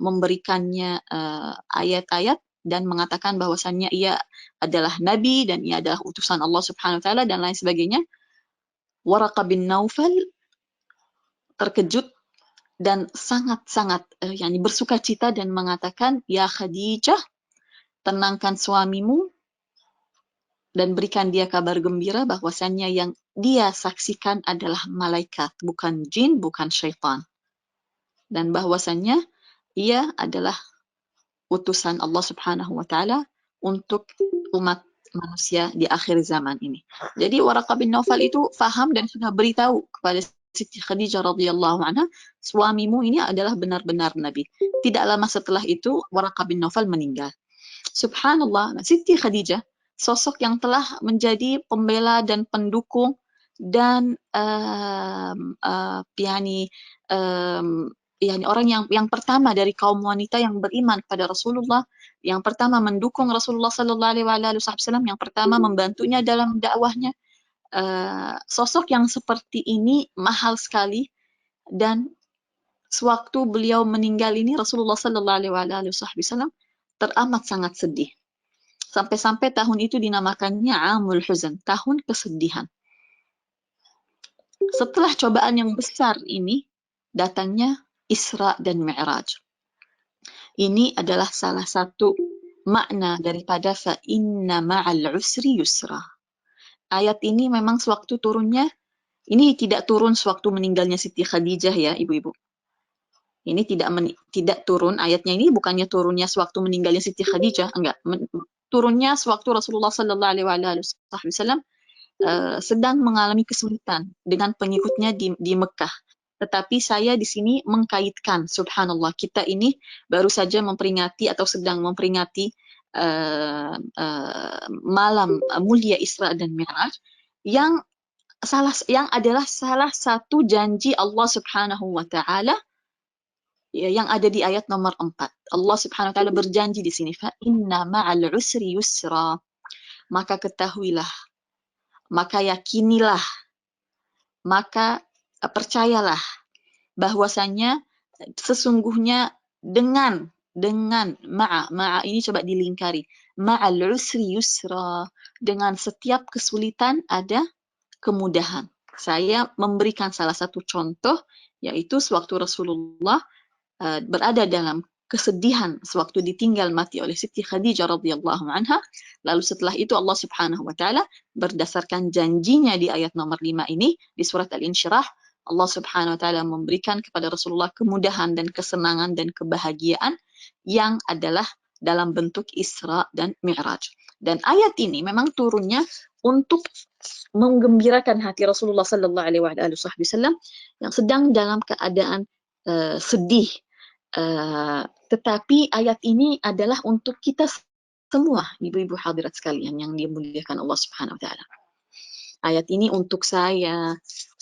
memberikannya ayat-ayat dan mengatakan bahwasannya ia adalah nabi dan ia adalah utusan Allah Subhanahu wa taala dan lain sebagainya. Waraqah bin Naufal terkejut dan sangat-sangat bersukacita dan mengatakan, "Ya Khadijah, tenangkan suamimu dan berikan dia kabar gembira bahwasannya yang dia saksikan adalah malaikat, bukan jin, bukan syaitan. Dan bahwasannya ia adalah utusan Allah Subhanahu wa taala untuk umat manusia di akhir zaman ini." Jadi Waraqah bin Naufal itu faham dan sudah beritahu kepada Siti Khadijah radhiyallahu anha, suamimu ini adalah benar-benar Nabi. Tidak lama setelah itu Waraqah bin Naufal meninggal. Subhanallah, Siti Khadijah, sosok yang telah menjadi pembela dan pendukung dan orang yang pertama dari kaum wanita yang beriman pada Rasulullah, yang pertama mendukung Rasulullah Sallallahu Alaihi Wasallam, yang pertama membantunya dalam dakwahnya. Sosok yang seperti ini mahal sekali, dan sewaktu beliau meninggal ini Rasulullah Sallallahu Alaihi Wasallam teramat sangat sedih. Sampai-sampai tahun itu dinamakannya Amul Huzn, tahun kesedihan. Setelah cobaan yang besar ini, datangnya Isra dan Mi'raj. Ini adalah salah satu makna daripada fa inna ma'al usri yusra. Ayat ini memang sewaktu turunnya, ini tidak turun sewaktu meninggalnya Siti Khadijah ya ibu-ibu. Ini tidak turun, ayatnya ini bukannya turunnya sewaktu meninggalnya Siti Khadijah, enggak. Turunnya sewaktu Rasulullah Sallallahu Alaihi Wasallam sedang mengalami kesulitan dengan pengikutnya di Mekah. Tetapi saya di sini mengkaitkan, subhanallah, kita ini baru saja memperingati atau sedang memperingati malam mulia Isra dan Mi'raj yang adalah salah satu janji Allah Subhanahu wa taala yang ada di ayat nomor 4. Allah Subhanahu wa taala berjanji di sini, fa inna ma'al usri yusra. Maka ketahuilah, maka yakinilah, maka percayalah bahwasanya sesungguhnya dengan ma'a ini coba dilingkari, ma'al usri yusra, dengan setiap kesulitan ada kemudahan. Saya memberikan salah satu contoh, yaitu sewaktu Rasulullah berada dalam kesedihan sewaktu ditinggal mati oleh Siti Khadijah radhiyallahu anha. Lalu setelah itu Allah Subhanahu wa taala berdasarkan janjinya di ayat nomor 5 ini di surat Al-Insyirah, Allah Subhanahu wa taala memberikan kepada Rasulullah kemudahan dan kesenangan dan kebahagiaan yang adalah dalam bentuk Isra dan Mi'raj. Dan ayat ini memang turunnya untuk menggembirakan hati Rasulullah Sallallahu Alaihi Wasallam yang sedang dalam keadaan sedih. Tetapi ayat ini adalah untuk kita semua, ibu-ibu hadirat sekalian yang dimuliakan Allah Subhanahu wa taala. Ayat ini untuk saya,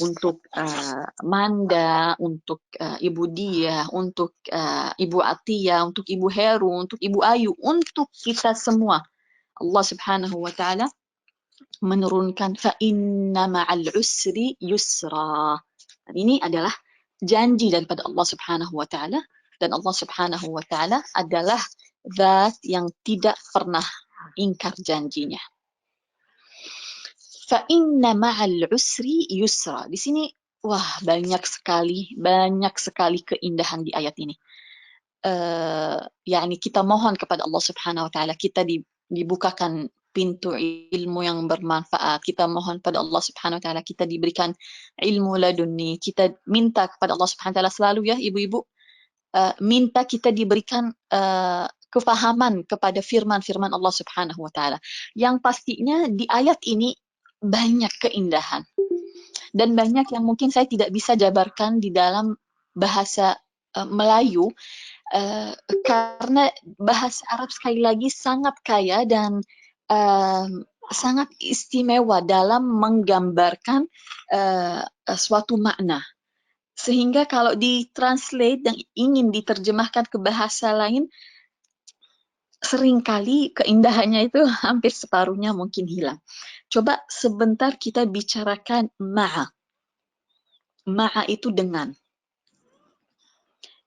untuk Manda, untuk Ibu Dia, untuk Ibu Atia, untuk Ibu Heru, untuk Ibu Ayu, untuk kita semua. Allah Subhanahu wa taala menurunkan fa inna ma'al usri yusra. Ini adalah janji daripada Allah Subhanahu wa taala, dan Allah Subhanahu wa taala adalah zat yang tidak pernah ingkar janjinya. Fa inna ma'al usri yusra. Di sini banyak sekali keindahan di ayat ini. Yani kita mohon kepada Allah Subhanahu wa taala, kita dibukakan pintu ilmu yang bermanfaat. Kita mohon pada Allah Subhanahu wa taala kita diberikan ilmu laduni. Kita minta kepada Allah Subhanahu wa taala selalu ya ibu-ibu, minta kita diberikan kefahaman kepada firman-firman Allah Subhanahu wa taala. Yang pastinya di ayat ini banyak keindahan dan banyak yang mungkin saya tidak bisa jabarkan di dalam bahasa Melayu, karena bahasa Arab sekali lagi sangat kaya dan sangat istimewa dalam menggambarkan suatu makna. Sehingga kalau ditranslate dan ingin diterjemahkan ke bahasa lain, seringkali keindahannya itu hampir separuhnya mungkin hilang. Coba sebentar kita bicarakan ma'a. Ma'a itu dengan.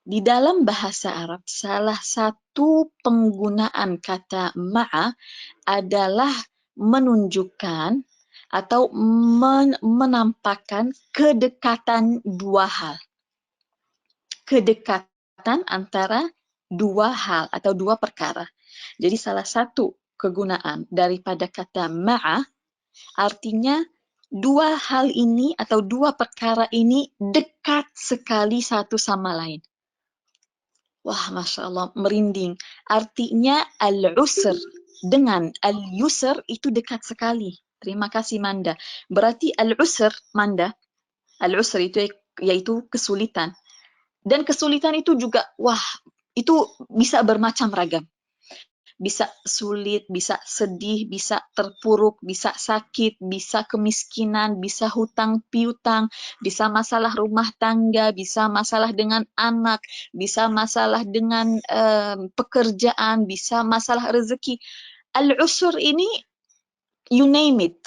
Di dalam bahasa Arab, salah satu penggunaan kata ma'a adalah menunjukkan atau menampakkan kedekatan dua hal. Kedekatan antara dua hal atau dua perkara. Jadi salah satu kegunaan daripada kata ma'a artinya dua hal ini atau dua perkara ini dekat sekali satu sama lain. Wah, Masya Allah, merinding. Artinya al-usr dengan al-yusr itu dekat sekali. Terima kasih Manda. Berarti al-usr, Manda, Al-usr itu yaitu kesulitan. Dan kesulitan itu juga, wah, itu bisa bermacam ragam. Bisa sulit, bisa sedih, bisa terpuruk, bisa sakit, bisa kemiskinan, bisa hutang piutang, bisa masalah rumah tangga, bisa masalah dengan anak, bisa masalah dengan pekerjaan, bisa masalah rezeki. Al-usr ini, you name it.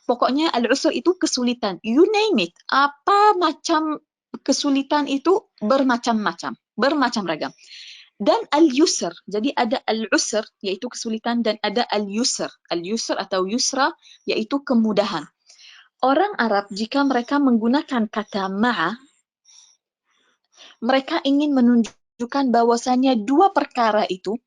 Pokoknya al-usr itu kesulitan. You name it. Apa macam kesulitan itu bermacam-macam, bermacam ragam. Dan al-yusr. Jadi ada al-usr, yaitu kesulitan, dan ada al-yusr. Al-yusr atau yusra, yaitu kemudahan. Orang Arab, jika mereka menggunakan kata ma'a, mereka ingin menunjukkan bahwasanya dua perkara itu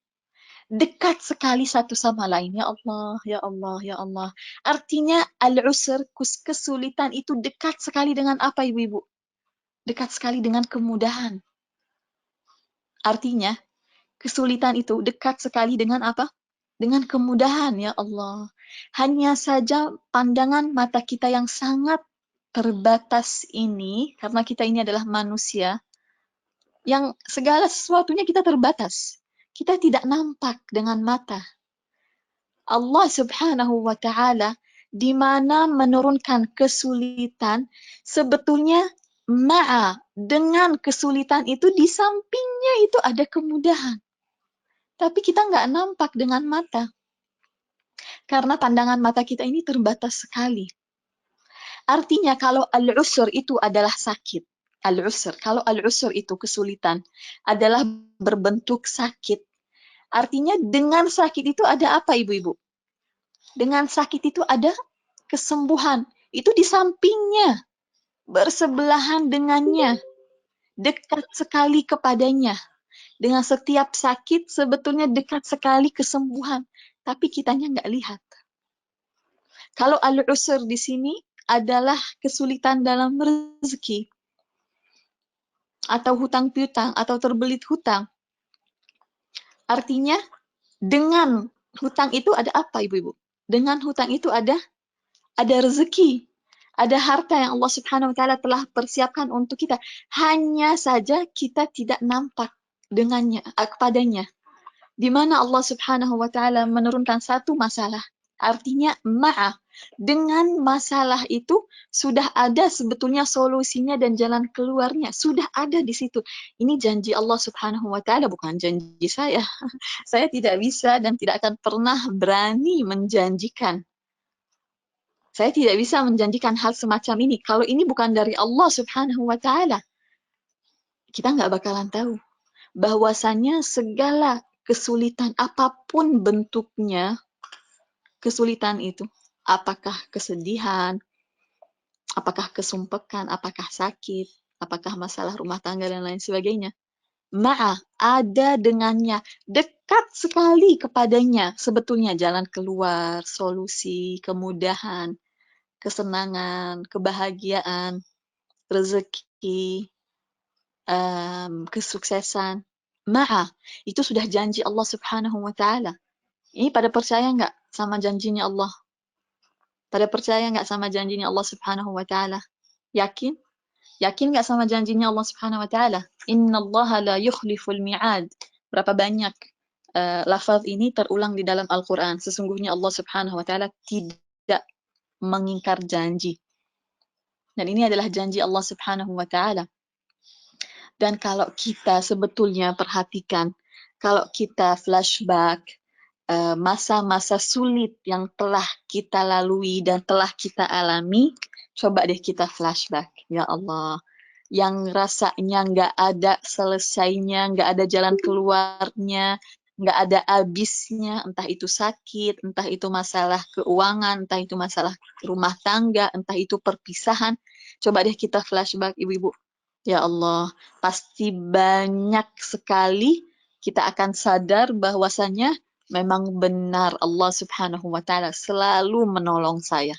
dekat sekali satu sama lain. Ya Allah, ya Allah, ya Allah. Artinya al-usr, kesulitan itu dekat sekali dengan apa, ibu-ibu? Dekat sekali dengan kemudahan. Artinya, kesulitan itu dekat sekali dengan apa? Dengan kemudahan, ya Allah. Hanya saja pandangan mata kita yang sangat terbatas ini, karena kita ini adalah manusia, yang segala sesuatunya kita terbatas. Kita tidak nampak dengan mata. Allah Subhanahu wa Ta'ala di mana menurunkan kesulitan, sebetulnya ma'a dengan kesulitan itu di sampingnya itu ada kemudahan. Tapi kita nggak nampak dengan mata. Karena pandangan mata kita ini terbatas sekali. Artinya kalau al-usr itu adalah sakit. Al-usr, kalau al-usr itu kesulitan adalah berbentuk sakit. Artinya dengan sakit itu ada apa, ibu-ibu? Dengan sakit itu ada kesembuhan. Itu di sampingnya, bersebelahan dengannya, dekat sekali kepadanya. Dengan setiap sakit sebetulnya dekat sekali kesembuhan, tapi kitanya nggak lihat. Kalau al-usr di sini adalah kesulitan dalam rezeki, atau hutang piutang, atau terbelit hutang. Artinya dengan hutang itu ada apa, ibu-ibu? Dengan hutang itu ada rezeki, ada harta yang Allah Subhanahu wa Ta'ala telah persiapkan untuk kita. Hanya saja kita tidak nampak dengannya, kepadanya. Di mana Allah Subhanahu wa Ta'ala menurunkan satu masalah. Artinya ma'a. Dengan masalah itu sudah ada sebetulnya solusinya dan jalan keluarnya. Sudah ada di situ. Ini janji Allah Subhanahu wa Ta'ala, bukan janji saya. Saya tidak bisa dan tidak akan pernah berani menjanjikan. Saya tidak bisa menjanjikan hal semacam ini. Kalau ini bukan dari Allah Subhanahu wa Ta'ala, kita nggak bakalan tahu bahwasannya segala kesulitan apapun bentuknya, kesulitan itu, apakah kesedihan, apakah kesumpekan, apakah sakit, apakah masalah rumah tangga dan lain sebagainya, ma'a, ada dengannya, dekat sekali kepadanya sebetulnya jalan keluar, solusi, kemudahan, kesenangan, kebahagiaan, rezeki, kesuksesan. Ma'a, itu sudah janji Allah Subhanahu wa Ta'ala. Ini pada percaya nggak sama janjinya Allah? Pada percaya nggak sama janjinya Allah Subhanahu wa Ta'ala? Yakin? Yakin nggak sama janjinya Allah Subhanahu wa Ta'ala? Inna Allah la yukhliful mi'ad. Berapa banyak lafaz ini terulang di dalam Al-Quran. Sesungguhnya Allah Subhanahu wa Ta'ala tidak mengingkar janji. Dan ini adalah janji Allah Subhanahu wa Ta'ala. Dan kalau kita sebetulnya perhatikan, kalau kita flashback masa-masa sulit yang telah kita lalui dan telah kita alami, coba deh kita flashback. Ya Allah, yang rasanya nggak ada selesainya, nggak ada jalan keluarnya, nggak ada habisnya, entah itu sakit, entah itu masalah keuangan, entah itu masalah rumah tangga, entah itu perpisahan. Coba deh kita flashback, ibu-ibu. Ya Allah, pasti banyak sekali kita akan sadar bahwasanya memang benar Allah Subhanahu wa Ta'ala selalu menolong saya.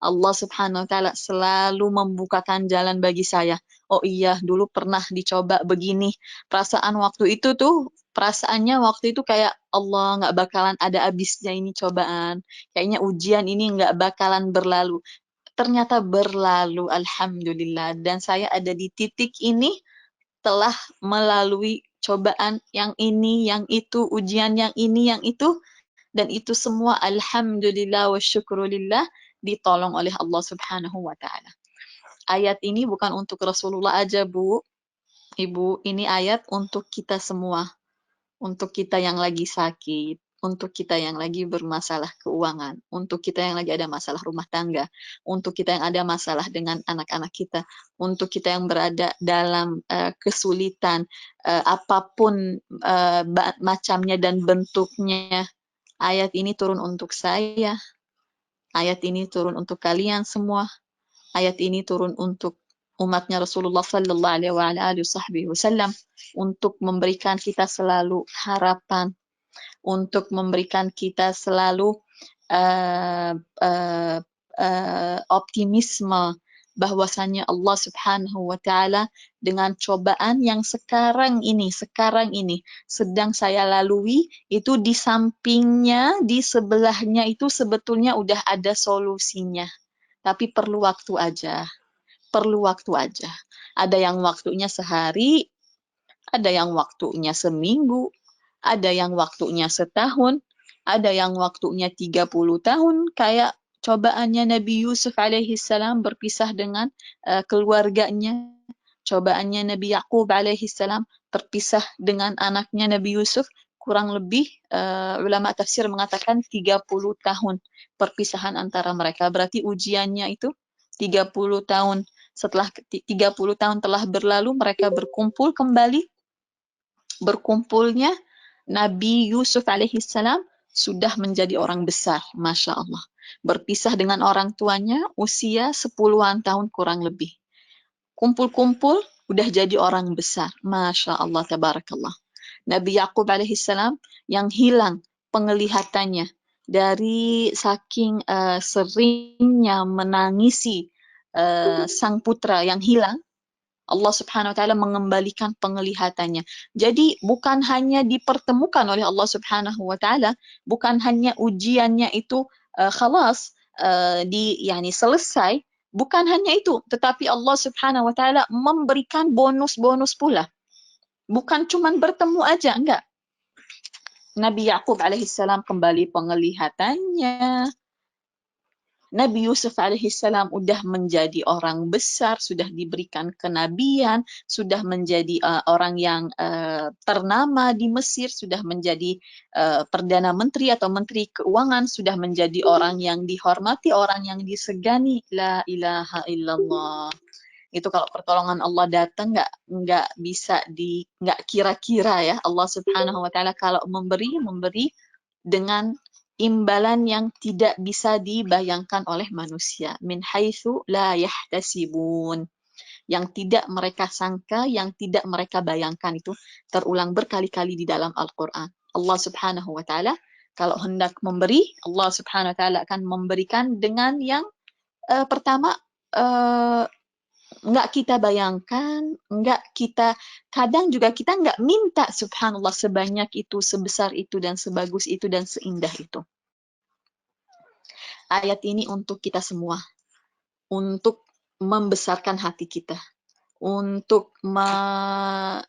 Allah Subhanahu wa Ta'ala selalu membukakan jalan bagi saya. Oh iya, dulu pernah dicoba begini. Perasaannya waktu itu kayak Allah nggak bakalan ada habisnya ini cobaan. Kayaknya ujian ini nggak bakalan berlalu. ternyata berlalu, alhamdulillah. Dan saya ada di titik ini telah melalui cobaan yang ini, yang itu, ujian yang ini, yang itu, dan itu semua alhamdulillah wa syukrulillah ditolong oleh Allah Subhanahu wa taala. Ayat ini bukan untuk Rasulullah aja, Bu, Ibu, ini ayat untuk kita semua. Untuk kita yang lagi sakit, untuk kita yang lagi bermasalah keuangan, untuk kita yang lagi ada masalah rumah tangga, untuk kita yang ada masalah dengan anak-anak kita, untuk kita yang berada dalam kesulitan apapun macamnya dan bentuknya. Ayat ini turun untuk saya, ayat ini turun untuk kalian semua, ayat ini turun untuk umatnya Rasulullah Sallallahu Alaihi Wasallam untuk memberikan kita selalu harapan, untuk memberikan kita selalu uh, uh, optimisme bahwasanya Allah Subhanahu wa taala dengan cobaan yang sekarang ini sedang saya lalui, itu di sampingnya, di sebelahnya itu sebetulnya udah ada solusinya. Tapi perlu waktu aja. Perlu waktu aja. Ada yang waktunya sehari, ada yang waktunya seminggu, ada yang waktunya setahun, ada yang waktunya 30 tahun, kayak cobaannya Nabi Yusuf alaihi salam berpisah dengan keluarganya, cobaannya Nabi Yakub alaihi salam terpisah dengan anaknya Nabi Yusuf, kurang lebih ulama tafsir mengatakan 30 tahun perpisahan antara mereka. Berarti ujiannya itu 30 tahun. Setelah 30 tahun telah berlalu, mereka berkumpul kembali. Berkumpulnya Nabi Yusuf alaihissalam sudah menjadi orang besar, Masya Allah. Berpisah dengan orang tuanya usia 10-an tahun kurang lebih. Kumpul-kumpul, udah jadi orang besar. Masya Allah, tabarakallah. Nabi Yakub alaihissalam yang hilang penglihatannya dari saking seringnya menangisi sang putra yang hilang, Allah Subhanahu wa taala mengembalikan penglihatannya. Jadi bukan hanya dipertemukan oleh Allah Subhanahu wa taala, bukan hanya ujiannya itu khalas selesai, bukan hanya itu, tetapi Allah Subhanahu wa taala memberikan bonus-bonus pula. Bukan cuma bertemu aja, enggak. Nabi Yakub alaihissalam kembali penglihatannya. Nabi Yusuf alaihissalam udah menjadi orang besar, sudah diberikan kenabian, sudah menjadi orang yang ternama di Mesir, sudah menjadi perdana menteri atau menteri keuangan, sudah menjadi orang yang dihormati, orang yang disegani. La ilaha illallah. Itu kalau pertolongan Allah datang nggak bisa nggak kira-kira ya. Allah Subhanahu wa taala kalau memberi dengan imbalan yang tidak bisa dibayangkan oleh manusia. Min haitsu la yahtasibun. Yang tidak mereka sangka, yang tidak mereka bayangkan, itu terulang berkali-kali di dalam Al-Quran. Allah Subhanahu wa taala kalau hendak memberi, Allah Subhanahu wa taala akan memberikan dengan yang pertama nggak kita bayangkan, kadang juga kita nggak minta, subhanallah, sebanyak itu, sebesar itu, dan sebagus itu, dan seindah itu. Ayat ini untuk kita semua, untuk membesarkan hati kita, untuk memberikan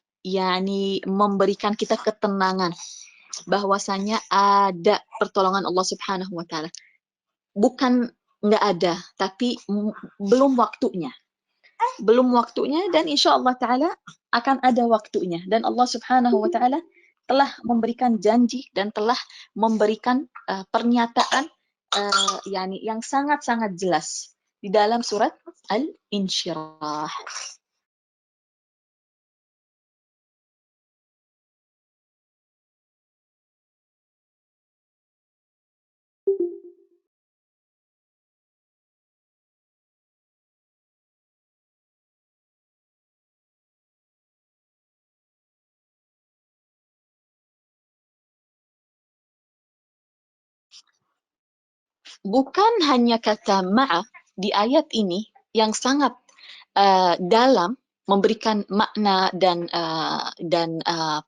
kita ketenangan, bahwasanya ada pertolongan Allah Subhanahu wa taala. Bukan nggak ada, tapi belum waktunya. Belum waktunya, dan insya Allah Ta'ala akan ada waktunya. Dan Allah Subhanahu Wa Ta'ala telah memberikan janji dan telah memberikan pernyataan yang sangat-sangat jelas di dalam surat Al-Insyirah. Bukan hanya kata ma'a di ayat ini yang sangat dalam, memberikan makna dan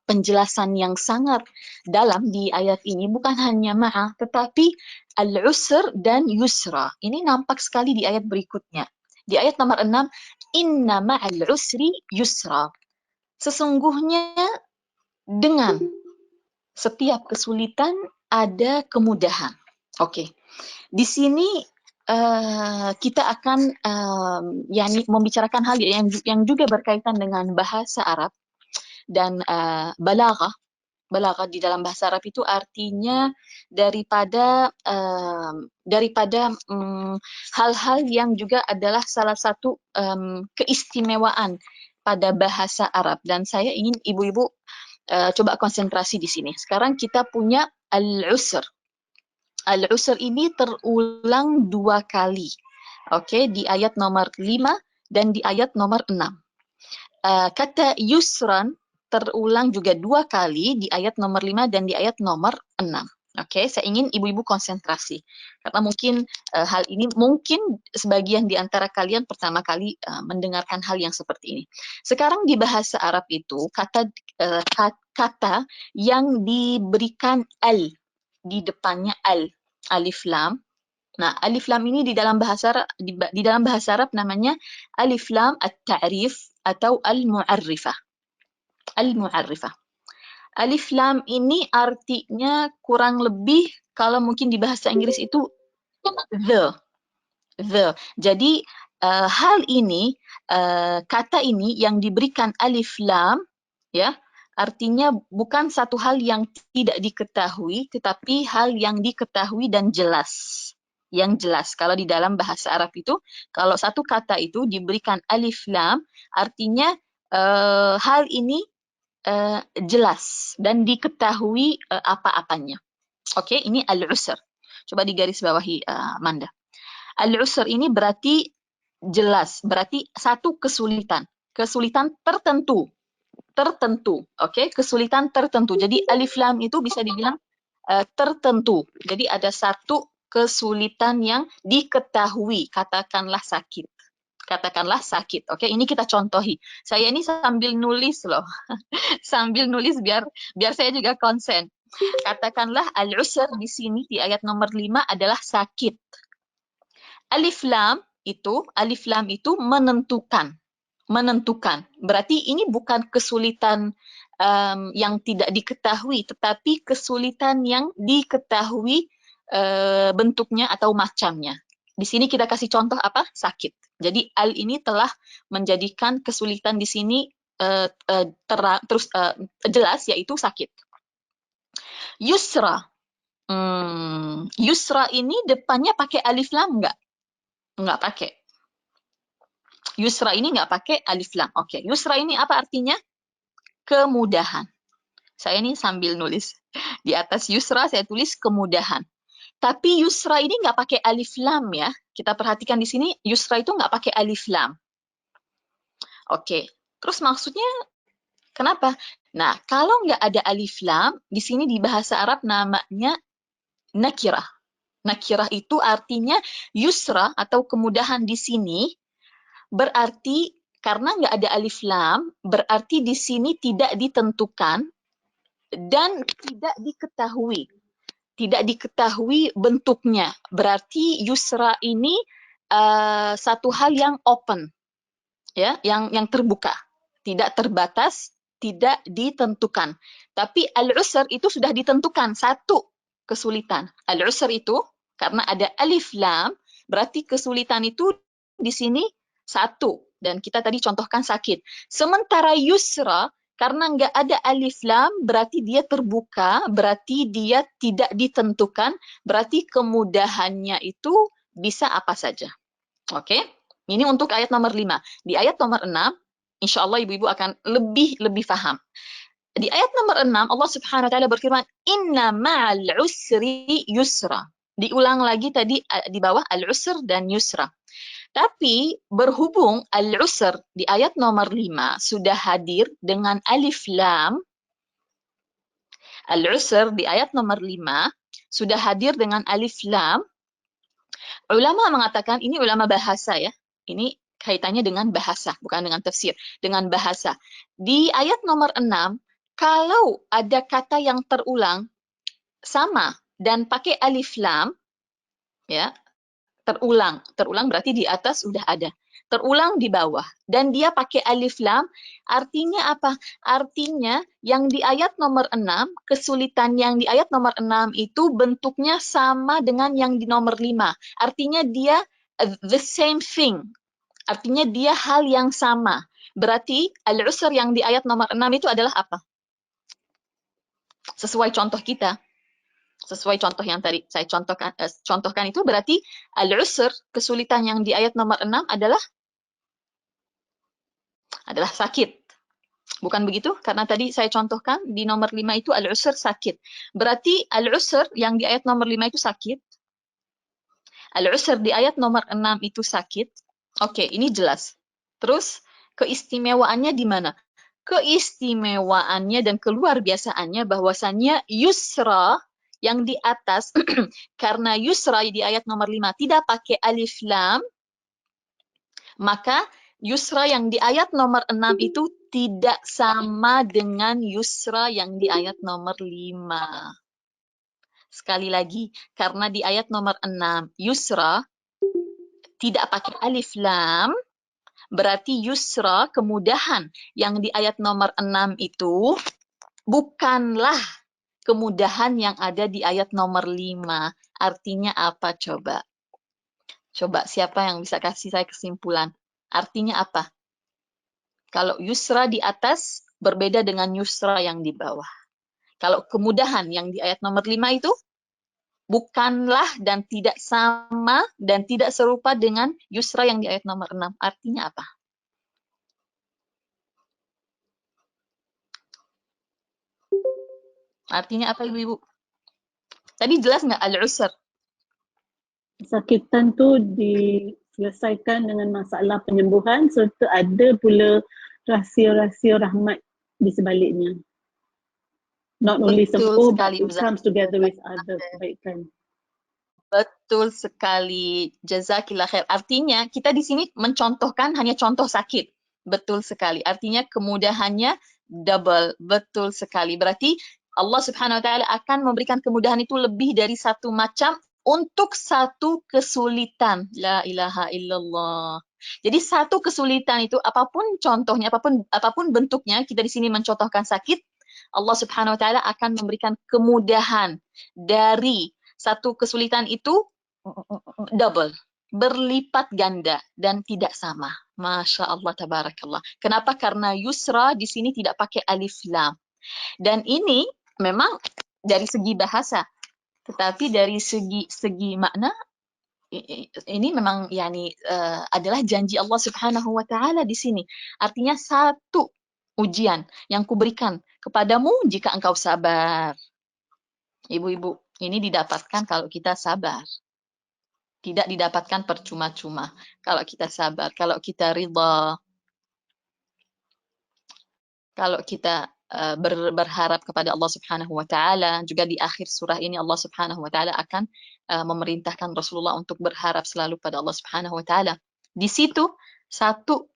penjelasan yang sangat dalam di ayat ini, bukan hanya ma'a, tetapi al-usr dan yusra. Ini nampak sekali di ayat berikutnya. Di ayat nomor 6, inna ma'al usri yusra. Sesungguhnya dengan setiap kesulitan ada kemudahan. Oke. Di sini kita akan membicarakan hal yang juga berkaitan dengan bahasa Arab dan balaghah. Balaghah di dalam bahasa Arab itu artinya daripada hal-hal yang juga adalah salah satu keistimewaan pada bahasa Arab, dan saya ingin ibu-ibu coba konsentrasi di sini. Sekarang kita punya al-usr. Al-usr ini terulang 2 kali. Oke, di ayat nomor 5 dan di ayat nomor 6. Kata yusran terulang juga 2 kali di ayat nomor 5 dan di ayat nomor 6. Oke, saya ingin ibu-ibu konsentrasi. Karena mungkin hal ini, mungkin sebagian di antara kalian pertama kali mendengarkan hal yang seperti ini. Sekarang di bahasa Arab itu, kata yang diberikan al, di depannya alif lam. Nah, alif lam ini di dalam bahasa Arab namanya alif lam at-ta'rif atau al-mu'arrifah. Al-mu'arrifah. Alif lam ini artinya kurang lebih, kalau mungkin di bahasa Inggris itu the. Jadi hal ini, kata ini yang diberikan alif lam, ya, artinya bukan satu hal yang tidak diketahui, tetapi hal yang diketahui dan jelas. Yang jelas. Kalau di dalam bahasa Arab itu, kalau satu kata itu diberikan alif lam, artinya hal ini jelas dan diketahui apa-apanya. Oke, ini al-usr. Coba digarisbawahi, Manda. Al-usr ini berarti jelas, berarti satu kesulitan tertentu. Oke, kesulitan tertentu. Jadi alif lam itu bisa dibilang tertentu. Jadi ada satu kesulitan yang diketahui, katakanlah sakit. Oke, ini kita contohi. Saya ini sambil nulis loh. Sambil nulis biar saya juga konsen. Katakanlah al-usr di sini di ayat nomor 5 adalah sakit. Alif lam itu menentukan. Berarti ini bukan kesulitan yang tidak diketahui, tetapi kesulitan yang diketahui bentuknya atau macamnya. Di sini kita kasih contoh apa? Sakit. Jadi al ini telah menjadikan kesulitan di sini jelas, yaitu sakit. Yusra. Yusra ini depannya pakai alif lam nggak? Nggak pakai. Yusra ini nggak pakai alif lam. Oke, yusra ini apa artinya? Kemudahan. Saya ini sambil nulis. Di atas yusra saya tulis kemudahan. Tapi yusra ini nggak pakai alif lam ya. Kita perhatikan di sini, yusra itu nggak pakai alif lam. Oke, terus maksudnya kenapa? Nah, kalau nggak ada alif lam, di sini di bahasa Arab namanya nakirah. Nakirah itu artinya yusra atau kemudahan di sini, berarti karena nggak ada alif lam, berarti di sini tidak ditentukan dan tidak diketahui. Tidak diketahui bentuknya. Berarti yusra ini satu hal yang open, ya, yang terbuka, tidak terbatas, tidak ditentukan. Tapi al-usr itu sudah ditentukan, satu kesulitan. Al-usr itu karena ada alif lam, berarti kesulitan itu di sini satu, dan kita tadi contohkan sakit. Sementara yusra karena nggak ada alif lam, berarti dia terbuka, berarti dia tidak ditentukan, berarti kemudahannya itu bisa apa saja. Oke? Ini untuk ayat nomor 5. Di ayat nomor 6, insya Allah ibu-ibu akan lebih paham. Di ayat nomor 6, Allah Subhanahu wa Ta'ala berfirman, Inna ma'al usri yusra. Diulang lagi tadi di bawah al-usr dan yusra. Tapi berhubung al-usr di ayat nomor 5 sudah hadir dengan alif lam, al-usr di ayat nomor 5 sudah hadir dengan alif lam, ulama mengatakan, ini ulama bahasa ya, ini kaitannya dengan bahasa, bukan dengan tafsir, dengan bahasa. Di ayat nomor 6, kalau ada kata yang terulang sama dan pakai alif lam, ya, terulang berarti di atas sudah ada. Terulang di bawah dan dia pakai alif lam, artinya apa? Artinya yang di ayat nomor 6, kesulitan yang di ayat nomor 6 itu bentuknya sama dengan yang di nomor 5. Artinya dia the same thing. Artinya dia hal yang sama. Berarti al-usr yang di ayat nomor 6 itu adalah apa? Sesuai contoh kita. Sesuai contoh yang tadi saya contohkan itu berarti al-usr, kesulitan yang di ayat nomor 6 adalah sakit. Bukan begitu? Karena tadi saya contohkan di nomor 5 itu al-usr sakit. Berarti al-usr yang di ayat nomor 5 itu sakit. Al-usr di ayat nomor 6 itu sakit. Oke, ini jelas. Terus keistimewaannya di mana? Keistimewaannya dan keluar biasaannya bahwasannya yusra yang di atas karena yusra di ayat nomor 5 tidak pakai alif lam, maka yusra yang di ayat nomor 6 itu tidak sama dengan yusra yang di ayat nomor 5. Sekali lagi, karena di ayat nomor 6 yusra tidak pakai alif lam, berarti yusra, kemudahan yang di ayat nomor 6 itu bukanlah kemudahan yang ada di ayat nomor 5. Artinya apa coba? Coba siapa yang bisa kasih saya kesimpulan? Artinya apa? Kalau yusra di atas berbeda dengan yusra yang di bawah. Kalau kemudahan yang di ayat nomor 5 itu bukanlah dan tidak sama dan tidak serupa dengan yusra yang di ayat nomor 6. Artinya apa? Artinya apa ibu-ibu? Tadi jelas nggak al-usr? Kesakitan tu diselesaikan dengan masalah penyembuhan serta ada pula rahsia-rahsia rahmat di sebaliknya. Not only sembuh, but it comes together with other kebaikan. Betul sekali. Jazakillah khair. Artinya kita di sini mencontohkan hanya contoh sakit. Betul sekali. Artinya kemudahannya double. Betul sekali. Berarti Allah Subhanahu wa taala akan memberikan kemudahan itu lebih dari satu macam untuk satu kesulitan. La ilaha illallah. Jadi satu kesulitan itu apapun contohnya, apapun bentuknya, kita di sini mencontohkan sakit, Allah Subhanahu wa taala akan memberikan kemudahan dari satu kesulitan itu double, berlipat ganda dan tidak sama. Masya Allah, tabarakallah. Kenapa? Karena yusra di sini tidak pakai alif lam. Dan ini memang dari segi bahasa, tetapi dari segi makna ini memang adalah janji Allah Subhanahu wa taala di sini. Artinya satu ujian yang kuberikan kepadamu jika engkau sabar. Ibu-ibu, ini didapatkan kalau kita sabar. Tidak didapatkan percuma-cuma. Kalau kita sabar, kalau kita ridha, kalau kita berharap kepada Allah Subhanahu wa taala. Juga di akhir surah ini Allah Subhanahu wa taala akan memerintahkan Rasulullah untuk berharap selalu pada Allah Subhanahu wa taala. Di situ satu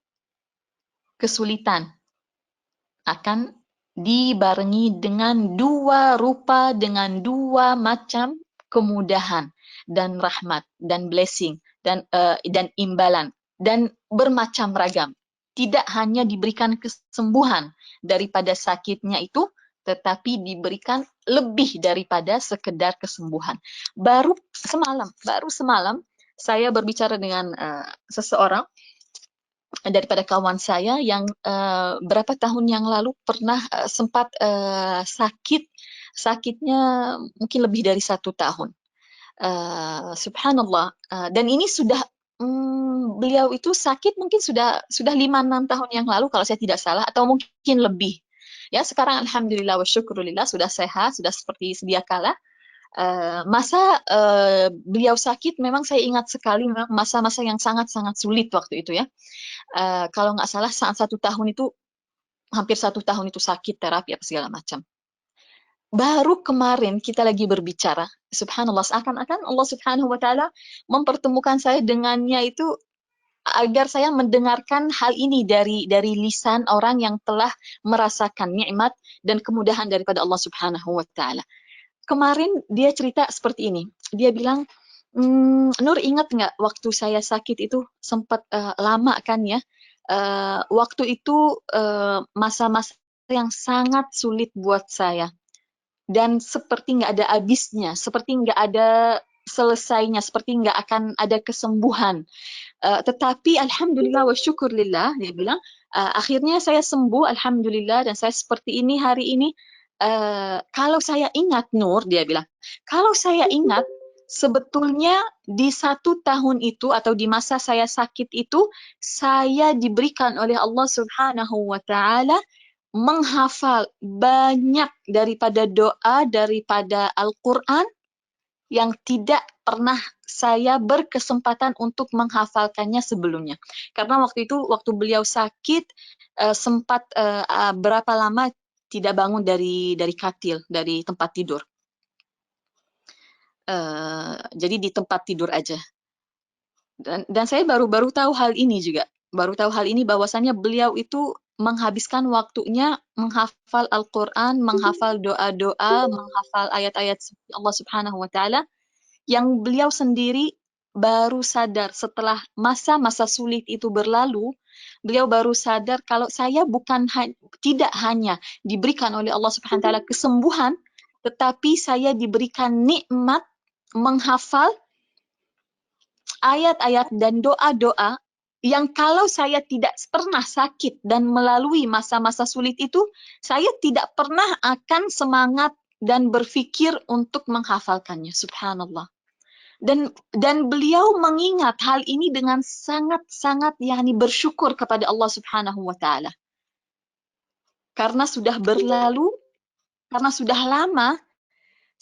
kesulitan akan dibarengi dengan dua rupa, dengan dua macam kemudahan dan rahmat dan blessing dan imbalan dan bermacam ragam. Tidak hanya diberikan kesembuhan daripada sakitnya itu, tetapi diberikan lebih daripada sekedar kesembuhan. Baru semalam saya berbicara dengan seseorang daripada kawan saya yang berapa tahun yang lalu pernah sempat sakitnya mungkin lebih dari 1 tahun. Subhanallah. Dan ini sudah beliau itu sakit mungkin sudah 5-6 tahun yang lalu kalau saya tidak salah, atau mungkin lebih. Ya, sekarang alhamdulillah wa syukrulillah sudah sehat, sudah seperti sedia kala. Masa beliau sakit memang saya ingat sekali, memang masa-masa yang sangat-sangat sulit waktu itu ya. Kalau nggak salah saat 1 tahun itu, hampir 1 tahun itu sakit, terapi apa segala macam. Baru kemarin kita lagi berbicara, subhanallah, seakan-akan Allah Subhanahu wa taala mempertemukan saya dengannya itu agar saya mendengarkan hal ini dari lisan orang yang telah merasakan nikmat dan kemudahan daripada Allah Subhanahu wa taala. Kemarin dia cerita seperti ini. Dia bilang, Nur ingat nggak waktu saya sakit itu sempat lama kan ya? Waktu itu masa-masa yang sangat sulit buat saya. Dan seperti nggak ada habisnya, seperti nggak ada selesainya, seperti nggak akan ada kesembuhan. Tetapi alhamdulillah wa syukurlillah, dia bilang, akhirnya saya sembuh alhamdulillah dan saya seperti ini hari ini. Kalau saya ingat Nur, dia bilang, kalau saya ingat sebetulnya di 1 tahun itu atau di masa saya sakit itu, saya diberikan oleh Allah Subhanahu wa taala menghafal banyak daripada doa, daripada Al-Quran yang tidak pernah saya berkesempatan untuk menghafalkannya sebelumnya. Karena waktu itu, waktu beliau sakit, sempat berapa lama tidak bangun dari katil, dari tempat tidur. Jadi di tempat tidur aja. Dan saya baru tahu hal ini juga. Baru tahu hal ini bahwasannya beliau itu menghabiskan waktunya menghafal Al-Quran, menghafal doa-doa, menghafal ayat-ayat Allah Subhanahu wa taala yang beliau sendiri baru sadar setelah masa-masa sulit itu berlalu. Beliau baru sadar kalau saya tidak hanya diberikan oleh Allah Subhanahu wa taala kesembuhan, tetapi saya diberikan nikmat menghafal ayat-ayat dan doa-doa yang kalau saya tidak pernah sakit dan melalui masa-masa sulit itu, saya tidak pernah akan semangat dan berpikir untuk menghafalkannya. Subhanallah. Dan beliau mengingat hal ini dengan sangat-sangat bersyukur kepada Allah Subhanahu wa taala. Karena sudah berlalu, karena sudah lama,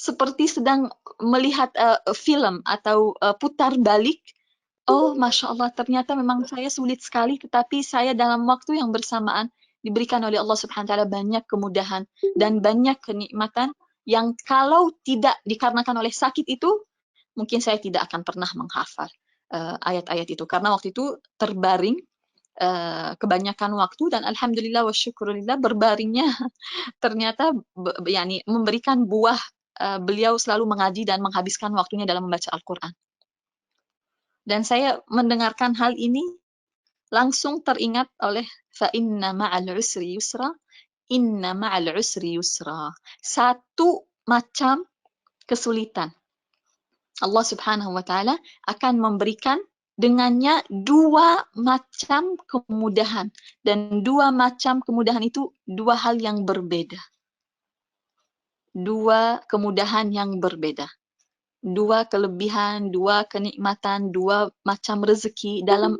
seperti sedang melihat film atau putar balik. Oh, Masya Allah, ternyata memang saya sulit sekali, tetapi saya dalam waktu yang bersamaan diberikan oleh Allah Subhanahu wa taala banyak kemudahan dan banyak kenikmatan yang kalau tidak dikarenakan oleh sakit itu, mungkin saya tidak akan pernah menghafal ayat-ayat itu. Karena waktu itu terbaring kebanyakan waktu dan alhamdulillah wa syukurillah berbaringnya ternyata memberikan buah. Beliau selalu mengaji dan menghabiskan waktunya dalam membaca Al-Quran. Dan saya mendengarkan hal ini langsung teringat oleh fa inna ma'al usri yusra, inna ma'al usri yusra. Satu macam kesulitan. Allah Subhanahu wa taala akan memberikan dengannya 2 macam kemudahan, dan 2 macam kemudahan itu 2 hal yang berbeda. 2 kemudahan yang berbeda. 2 kelebihan, 2 kenikmatan, 2 macam rezeki dalam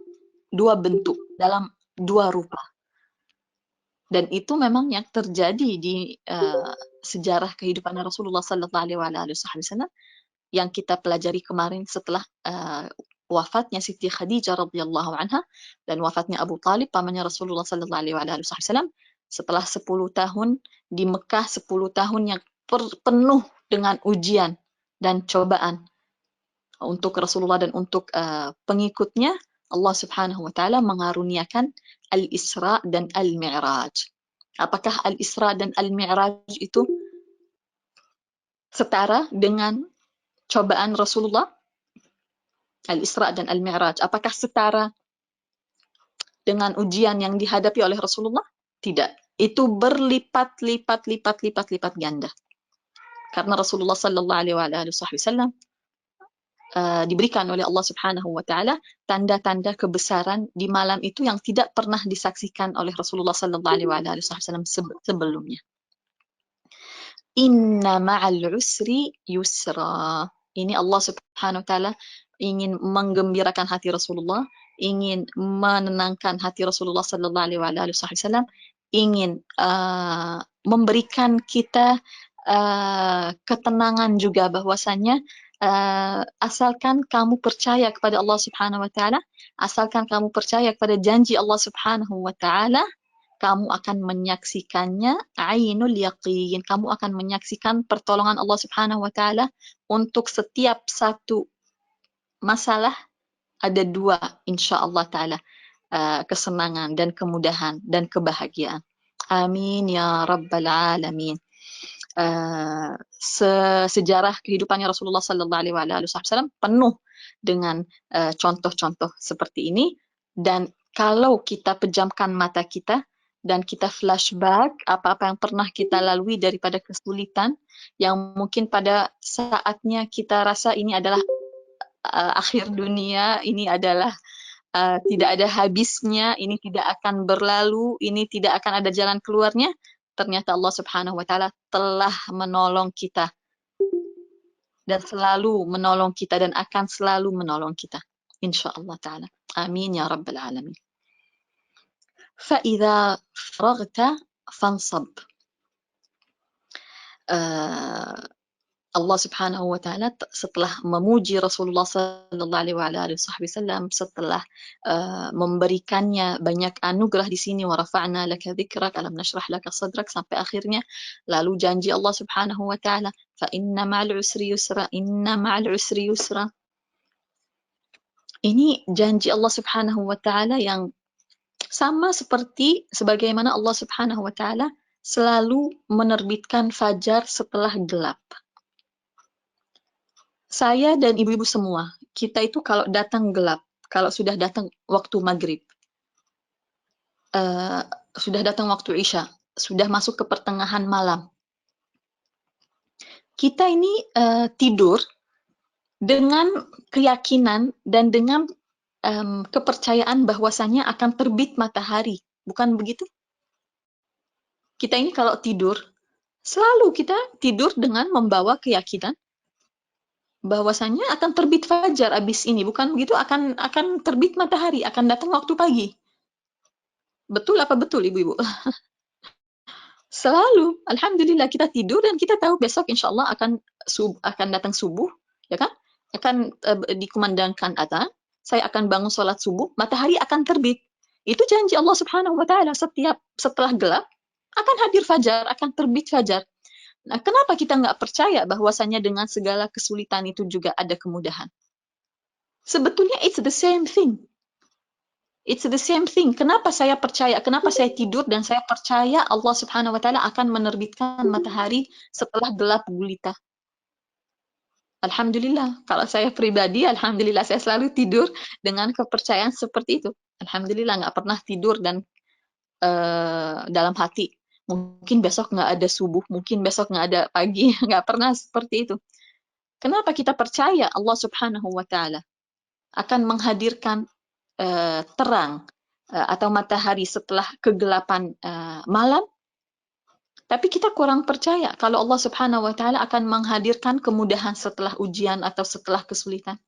2 bentuk, dalam 2 rupa. Dan itu memang yang terjadi di sejarah kehidupan Rasulullah sallallahu alaihi wasallam yang kita pelajari kemarin setelah wafatnya Siti Khadijah radhiyallahu anha dan wafatnya Abu Talib pamannya Rasulullah sallallahu alaihi wasallam setelah 10 tahun di Mekah, 10 tahun yang penuh dengan ujian dan cobaan untuk Rasulullah dan untuk pengikutnya. Allah Subhanahu wa taala mengaruniakan Al-Isra dan Al-Mi'raj. Apakah Al-Isra dan Al-Mi'raj itu setara dengan cobaan Rasulullah? Al-Isra dan Al-Mi'raj apakah setara dengan ujian yang dihadapi oleh Rasulullah? Tidak. Itu berlipat-lipat ganda. Karena Rasulullah sallallahu alaihi wasallam diberikan oleh Allah Subhanahu wa taala tanda-tanda kebesaran di malam itu yang tidak pernah disaksikan oleh Rasulullah sallallahu alaihi wasallam sebelumnya. Inna ma'al usri yusra. Ini Allah Subhanahu wa taala ingin menggembirakan hati Rasulullah, ingin menenangkan hati Rasulullah sallallahu alaihi wasallam, ingin memberikan kita ketenangan juga bahwasanya asalkan kamu percaya kepada Allah Subhanahu wa taala, asalkan kamu percaya kepada janji Allah Subhanahu wa taala, kamu akan menyaksikannya ainul yaqin. Kamu akan menyaksikan pertolongan Allah Subhanahu wa taala untuk setiap satu masalah Ada dua, insya-Allah ta'ala, kesenangan dan kemudahan dan kebahagiaan. Amin ya rabbal alamin. Sejarah kehidupannya Rasulullah sallallahu alaihi wasallam penuh dengan contoh-contoh seperti ini, dan kalau kita pejamkan mata kita dan kita flashback apa-apa yang pernah kita lalui daripada kesulitan yang mungkin pada saatnya kita rasa ini adalah akhir dunia, ini adalah tidak ada habisnya, ini tidak akan berlalu, ini tidak akan ada jalan keluarnya, ternyata Allah Subhanahu wa taala telah menolong kita dan selalu menolong kita dan akan selalu menolong kita, insyaallah taala. Amin ya rabbal alamin. Fa idza faragta fansab. Allah Subhanahu wa taala setelah memuji Rasulullah sallallahu alaihi wasallam, setelah memberikannya banyak anugerah di sini, wa rafa'na laka dzikrak, alam nashrah laka sadrak, sampai akhirnya, lalu janji Allah Subhanahu wa taala, fa inna ma'al usri yusra, inna ma'al usri yusra. Ini janji Allah Subhanahu wa taala yang sama seperti sebagaimana Allah Subhanahu wa taala selalu menerbitkan fajar setelah gelap. Saya dan ibu-ibu semua, kita itu kalau datang gelap, kalau sudah datang waktu maghrib, sudah datang waktu isya, sudah masuk ke pertengahan malam, kita ini tidur dengan keyakinan dan dengan kepercayaan bahwasannya akan terbit matahari, bukan begitu? Kita ini kalau tidur, selalu kita tidur dengan membawa keyakinan bahwasanya akan terbit fajar abis ini, bukan begitu? Akan terbit matahari, akan datang waktu pagi. Betul apa betul, ibu-ibu? Selalu, alhamdulillah, kita tidur dan kita tahu besok insya Allah akan datang subuh, ya kan? Akan dikumandangkan adzan, saya akan bangun sholat subuh, matahari akan terbit. Itu janji Allah Subhanahu wa taala, setelah gelap akan hadir fajar, akan terbit fajar. Nah, kenapa kita nggak percaya bahwasanya dengan segala kesulitan itu juga ada kemudahan? Sebetulnya it's the same thing. It's the same thing. Kenapa saya percaya? Kenapa saya tidur dan saya percaya Allah Subhanahu wa taala akan menerbitkan matahari setelah gelap gulita? Alhamdulillah. Kalau saya pribadi, alhamdulillah saya selalu tidur dengan kepercayaan seperti itu. Alhamdulillah, nggak pernah tidur dan dalam hati, mungkin besok nggak ada subuh, mungkin besok nggak ada pagi, nggak pernah seperti itu. Kenapa kita percaya Allah Subhanahu wa taala akan menghadirkan terang atau matahari setelah kegelapan malam, tapi kita kurang percaya kalau Allah Subhanahu wa taala akan menghadirkan kemudahan setelah ujian atau setelah kesulitan.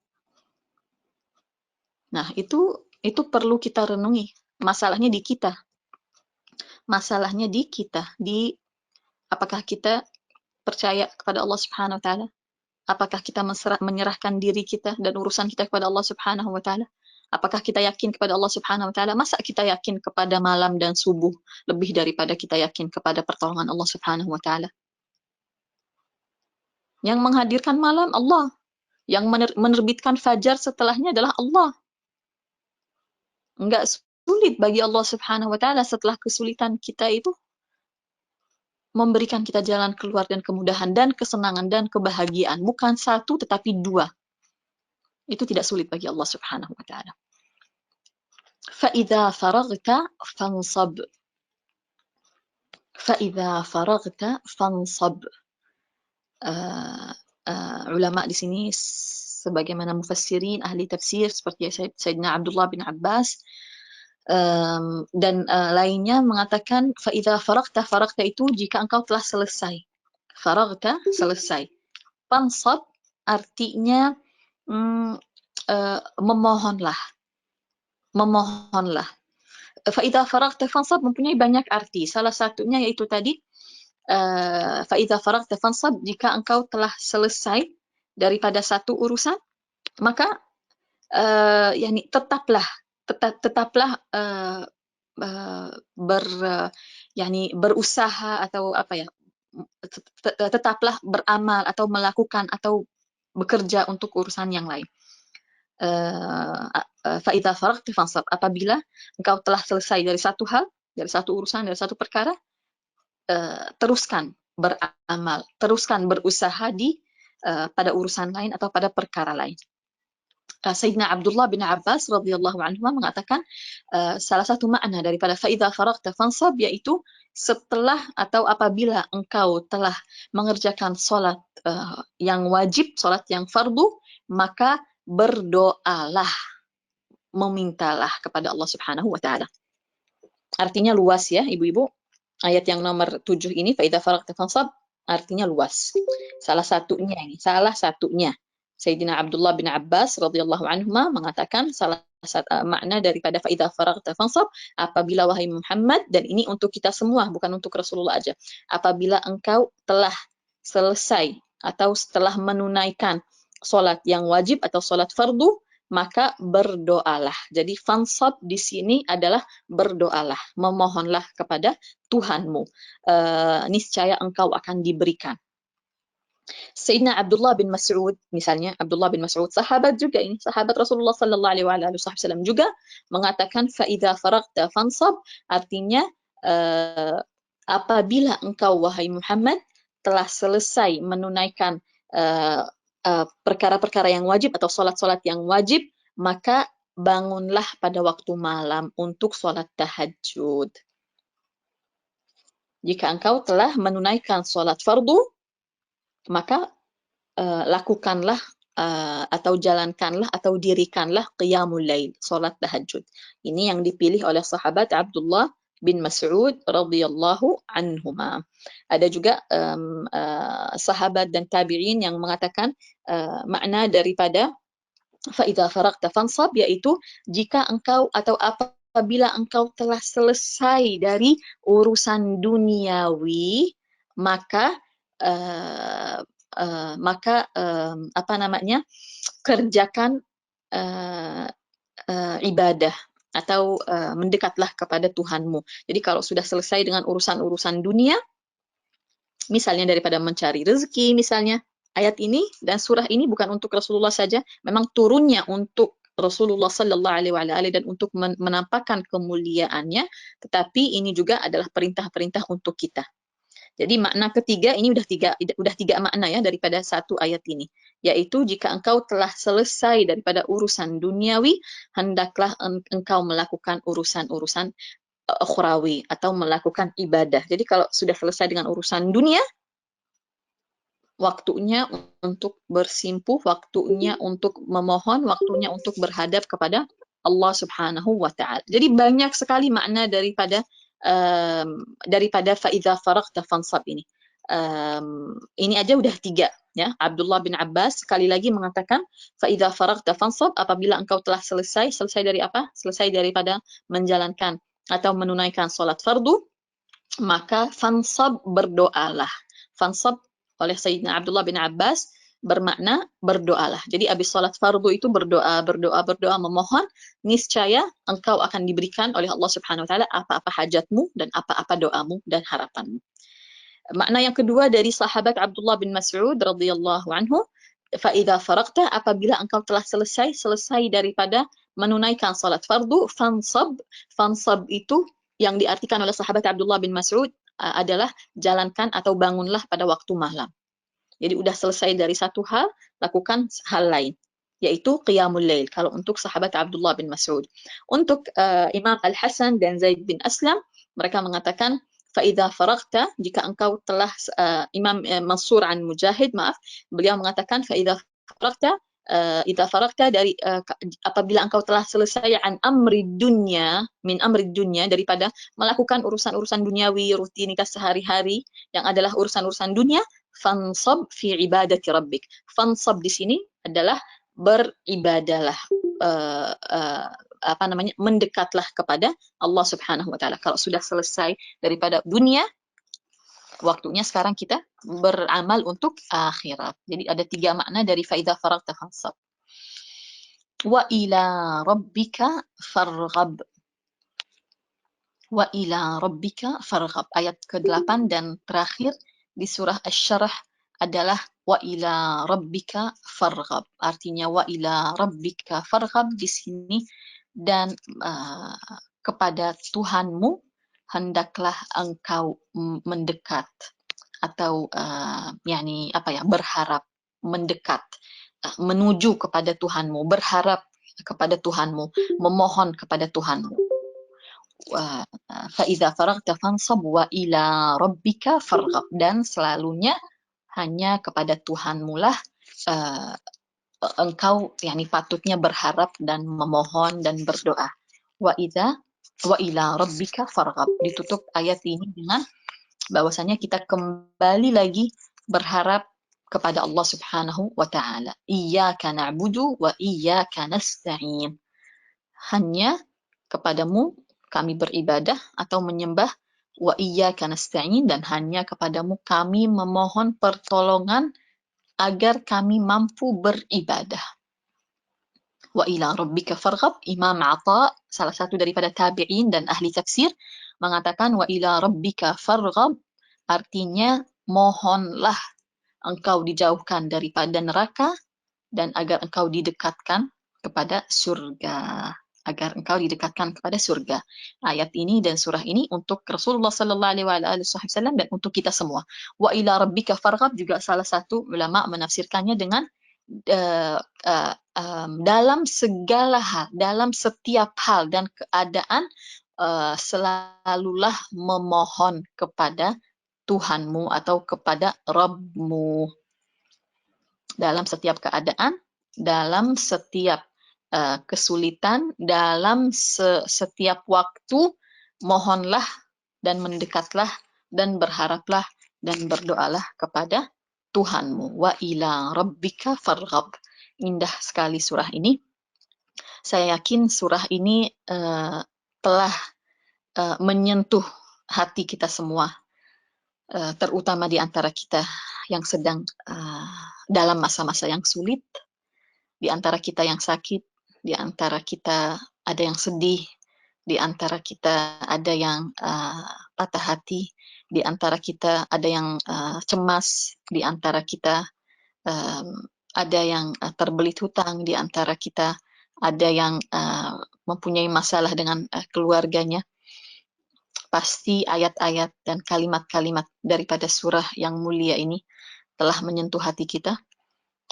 Nah, itu perlu kita renungi. Masalahnya di kita. Masalahnya di kita, apakah kita percaya kepada Allah Subhanahu wa taala? Apakah kita menyerahkan diri kita dan urusan kita kepada Allah Subhanahu wa taala? Apakah kita yakin kepada Allah Subhanahu wa taala? Masa kita yakin kepada malam dan subuh lebih daripada kita yakin kepada pertolongan Allah Subhanahu wa taala? Yang menghadirkan malam Allah, yang menerbitkan fajar setelahnya adalah Allah. Enggak sulit bagi Allah Subhanahu wa taala setelah kesulitan kita itu memberikan kita jalan keluar dan kemudahan dan kesenangan dan kebahagiaan. Bukan satu tetapi dua. Itu tidak sulit bagi Allah Subhanahu wa taala. فَإِذَا فَرَغْتَ فَانْصَبْ. فَإِذَا فَرَغْتَ فَانْصَبْ. Ulama di sini sebagaimana mufassirin, ahli tafsir seperti Sayyidina Abdullah bin Abbas dan lainnya mengatakan فَإِذَا فَرَغْتَ, faragta itu jika engkau telah selesai. Faragta, selesai. Fansab artinya memohonlah. Memohonlah. فَإِذَا فَرَغْتَ fansab mempunyai banyak arti. Salah satunya yaitu tadi فَإِذَا فَرَغْتَ fansab, jika engkau telah selesai daripada satu urusan, maka tetaplah berusaha atau tetaplah beramal atau melakukan atau bekerja untuk urusan yang lain. فَإِذَا فَرَغْتَ فَانْصَبْ, apabila engkau telah selesai dari satu hal, dari satu urusan, dari satu perkara, teruskan beramal, teruskan berusaha di pada urusan lain atau pada perkara lain. Sayyidina Abdullah bin Abbas radhiyallahu anhu mengatakan salah satu makna daripada fa'idha faragta fansab, yaitu setelah atau apabila engkau telah mengerjakan solat yang wajib, solat yang fardu, maka berdoalah, memintalah kepada Allah Subhanahu wa taala. Artinya luas ya ibu-ibu. Ayat yang nomor 7 ini, fa'idha faragta fansab, artinya luas. Salah satunya Sayyidina Abdullah bin Abbas radhiyallahu anhu mengatakan salah satu makna daripada fa'idha faragta fansab, apabila wahai Muhammad, dan ini untuk kita semua, bukan untuk Rasulullah aja, apabila engkau telah selesai atau setelah menunaikan solat yang wajib atau solat fardu, maka berdoalah. Jadi fansab di sini adalah berdoalah, memohonlah kepada Tuhanmu. Niscaya engkau akan diberikan. Sayyidina Abdullah bin Mas'ud, misalnya Abdullah bin Mas'ud, sahabat juga ini, sahabat Rasulullah sallallahu alaihi wasallam juga mengatakan fa'idha faragta fansab, artinya apabila engkau wahai Muhammad telah selesai menunaikan perkara-perkara yang wajib atau solat-solat yang wajib, maka bangunlah pada waktu malam untuk solat tahajud. Jika engkau telah menunaikan solat fardu, maka lakukanlah atau jalankanlah atau dirikanlah qiyamul lail, solat tahajud. Ini yang dipilih oleh sahabat Abdullah bin Mas'ud radhiyallahu anhuma. Ada juga sahabat dan tabi'in yang mengatakan makna daripada fa'idha faragta fansab, yaitu jika engkau atau apabila engkau telah selesai dari urusan duniawi, maka kerjakan ibadah atau mendekatlah kepada Tuhanmu. Jadi kalau sudah selesai dengan urusan-urusan dunia, misalnya daripada mencari rezeki, misalnya ayat ini dan surah ini bukan untuk Rasulullah saja, memang turunnya untuk Rasulullah sallallahu alaihi wasallam dan untuk menampakkan kemuliaannya, tetapi ini juga adalah perintah-perintah untuk kita. Jadi makna ketiga ini udah tiga makna ya daripada satu ayat ini, yaitu jika engkau telah selesai daripada urusan duniawi, hendaklah engkau melakukan urusan-urusan ukhrawi atau melakukan ibadah. Jadi kalau sudah selesai dengan urusan dunia, waktunya untuk bersimpuh, waktunya untuk memohon, waktunya untuk berhadap kepada Allah Subhanahu wa taala. Jadi banyak sekali makna daripada fa'idha faragta fansab ini. Ini aja udah 3 ya. Abdullah bin Abbas sekali lagi mengatakan fa'idha faragta fansab, apabila engkau telah selesai dari apa? Selesai daripada menjalankan atau menunaikan solat fardu, maka fansab, berdoalah. Fansab oleh Sayyidina Abdullah bin Abbas bermakna berdoalah. Jadi habis sholat fardu itu berdoa, memohon, niscaya engkau akan diberikan oleh Allah Subhanahu wa taala apa-apa hajatmu dan apa-apa doamu dan harapanmu. Makna yang kedua dari sahabat Abdullah bin Mas'ud radhiyallahu anhu, fa'idha faragta, apabila engkau telah selesai daripada menunaikan salat fardu, fansab. Fansab itu yang diartikan oleh sahabat Abdullah bin Mas'ud adalah jalankan atau bangunlah pada waktu malam. Jadi udah selesai dari satu hal, lakukan hal lain, yaitu qiyamul lail. Kalau untuk sahabat Abdullah bin Mas'ud. Untuk Imam Al-Hasan dan Zaid bin Aslam, mereka mengatakan fa'idha faragta, jika engkau telah Imam Mansur an Mujahid, beliau mengatakan fa'idha faragta, idza faragta dari apabila engkau telah selesai min amri dunya, daripada melakukan urusan-urusan duniawi, rutinitas sehari-hari yang adalah urusan-urusan dunia, fansab fi ibadati rabbik. Fansab di sini adalah beribadahlah, mendekatlah kepada Allah Subhanahu wa taala. Kalau sudah selesai daripada dunia, waktunya sekarang kita beramal untuk akhirat. Jadi ada 3 makna dari fa'idha faragta fansab. Wa ila rabbika farghab. Wa ila rabbika farghab. Ayat ke-8 dan terakhir di surah Asy-Syarh adalah wa ila rabbika farghab. Artinya wa ila rabbika farghab di sini, dan kepada Tuhanmu hendaklah engkau mendekat, atau yakni apa ya, berharap, mendekat, menuju kepada Tuhanmu, berharap kepada Tuhanmu, memohon kepada Tuhanmu. Fa'idha faragta fansab wa ila rabbika farghab, dan selalunya hanya kepada Tuhanmu lah engkau yakni patutnya berharap dan memohon dan berdoa. Wa ila rabbika farghab. Ditutup ayat ini dengan bahwasanya kita kembali lagi berharap kepada Allah Subhanahu wa taala. Iyyaka na'budu wa iyyaka nasta'in. Hanya kepadamu kami beribadah atau menyembah, wa iyyaka nasta'in, dan hanya kepadamu kami memohon pertolongan agar kami mampu beribadah. Wa ila rabbika farghab. Imam Atha, salah satu daripada tabi'in dan ahli tafsir, mengatakan wa ila rabbika farghab artinya mohonlah engkau dijauhkan daripada neraka dan agar engkau didekatkan kepada surga. Agar engkau didekatkan kepada surga. Ayat ini dan surah ini untuk Rasulullah sallallahu alaihi wasallam dan untuk kita semua. Wa ila rabbika farghab juga salah satu ulama menafsirkannya dengan dalam segala hal, dalam setiap hal dan keadaan, selalulah memohon kepada Tuhanmu atau kepada Rabbmu. Dalam setiap keadaan, dalam setiap kesulitan, dalam setiap waktu, mohonlah dan mendekatlah dan berharaplah dan berdoalah kepada Tuhanmu. Wa ila rabbika farghab. Indah sekali surah ini. Saya yakin surah ini telah menyentuh hati kita semua, terutama di antara kita yang sedang dalam masa-masa yang sulit, di antara kita yang sakit, di antara kita ada yang sedih, di antara kita ada yang patah hati, di antara kita ada yang cemas, di antara kita ada yang terbelit hutang, di antara kita ada yang mempunyai masalah dengan keluarganya. Pasti ayat-ayat dan kalimat-kalimat daripada surah yang mulia ini telah menyentuh hati kita,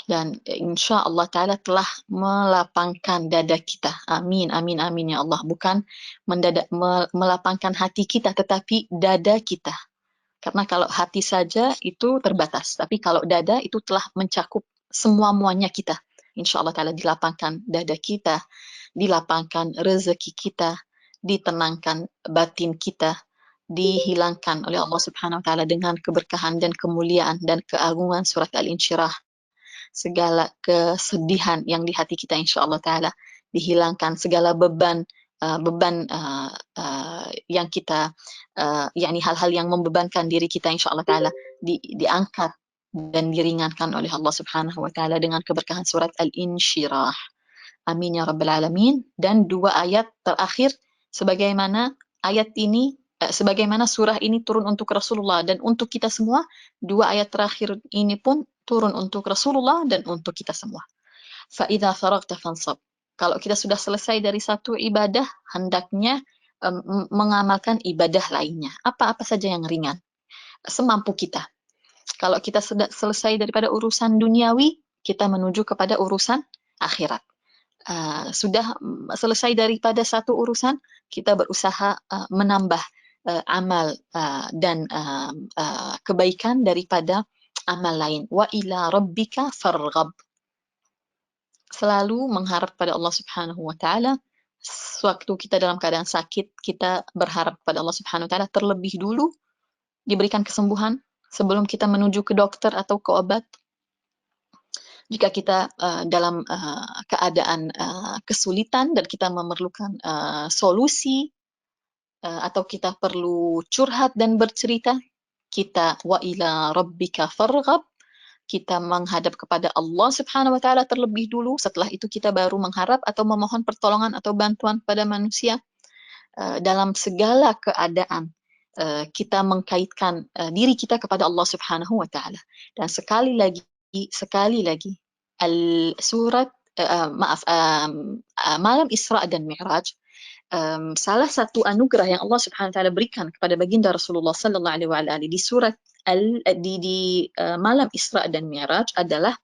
dan insya Allah Ta'ala telah melapangkan dada kita. Amin, amin, amin ya Allah. Bukan melapangkan hati kita, tetapi dada kita. Karena kalau hati saja itu terbatas, tapi kalau dada itu telah mencakup semua-muanya kita. Insya Allah Ta'ala dilapangkan dada kita, dilapangkan rezeki kita, ditenangkan batin kita, dihilangkan oleh Allah Subhanahu Wa Ta'ala dengan keberkahan dan kemuliaan dan keagungan surat Al-Insyirah. Segala kesedihan yang di hati kita insya Allah Ta'ala dihilangkan, segala beban yang kita yakni hal-hal yang membebankan diri kita insya Allah Ta'ala diangkat dan diringankan oleh Allah Subhanahu Wa Ta'ala dengan keberkahan surat Al-Insyirah. Amin ya Rabbal Alamin. Dan dua ayat terakhir, sebagaimana ayat ini, sebagaimana surah ini turun untuk Rasulullah dan untuk kita semua, dua ayat terakhir ini pun turun untuk Rasulullah dan untuk kita semua. Fa'idha faragta fansab. Kalau kita sudah selesai dari satu ibadah, hendaknya mengamalkan ibadah lainnya. Apa-apa saja yang ringan, semampu kita. Kalau kita sudah selesai daripada urusan duniawi, kita menuju kepada urusan akhirat. Sudah selesai daripada satu urusan, kita berusaha menambah amal dan kebaikan daripada amal lain. Wa ila rabbika farghab. Selalu mengharap pada Allah Subhanahu Wa Ta'ala. Sewaktu kita dalam keadaan sakit, kita berharap pada Allah Subhanahu Wa Ta'ala terlebih dulu diberikan kesembuhan sebelum kita menuju ke dokter atau ke obat. Jika kita dalam keadaan kesulitan dan kita memerlukan solusi atau kita perlu curhat dan bercerita, kita wa ila rabbika farghab, kita menghadap kepada Allah Subhanahu Wa Ta'ala terlebih dulu. Setelah itu kita baru mengharap atau memohon pertolongan atau bantuan pada manusia. Dalam segala keadaan kita mengkaitkan diri kita kepada Allah Subhanahu Wa Ta'ala. Dan sekali lagi sekali lagi surat malam Isra dan Mi'raj, salah satu anugerah yang Allah Subhanahu wa taala berikan kepada baginda Rasulullah sallallahu alaihi wasallam di surat di malam Isra dan Mi'raj adalah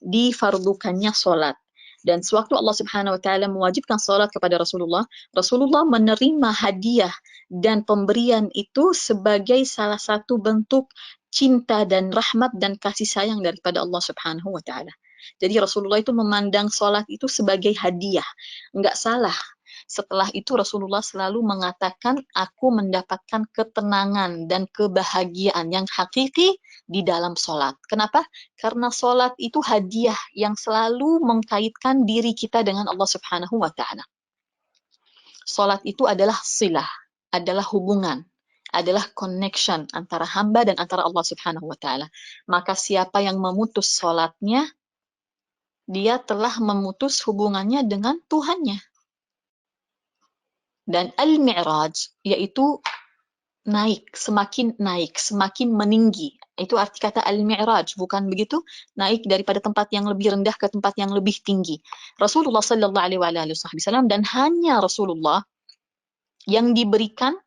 difardukannya solat. Dan sewaktu Allah Subhanahu wa taala mewajibkan solat kepada Rasulullah, Rasulullah menerima hadiah dan pemberian itu sebagai salah satu bentuk cinta dan rahmat dan kasih sayang daripada Allah Subhanahu wa taala. Jadi Rasulullah itu memandang solat itu sebagai hadiah. Enggak salah. Setelah itu Rasulullah selalu mengatakan, aku mendapatkan ketenangan dan kebahagiaan yang hakiki di dalam solat. Kenapa? Karena solat itu hadiah yang selalu mengkaitkan diri kita dengan Allah Subhanahu wa ta'ala. Solat itu adalah silah, adalah hubungan, adalah connection antara hamba dan antara Allah Subhanahu wa ta'ala. Maka siapa yang memutus solatnya, dia telah memutus hubungannya dengan Tuhannya. Dan al-mi'raj, yaitu naik, semakin meninggi. Itu arti kata al-mi'raj, bukan begitu? Naik daripada tempat yang lebih rendah ke tempat yang lebih tinggi. Rasulullah sallallahu alaihi wasallam dan hanya Rasulullah yang diberikan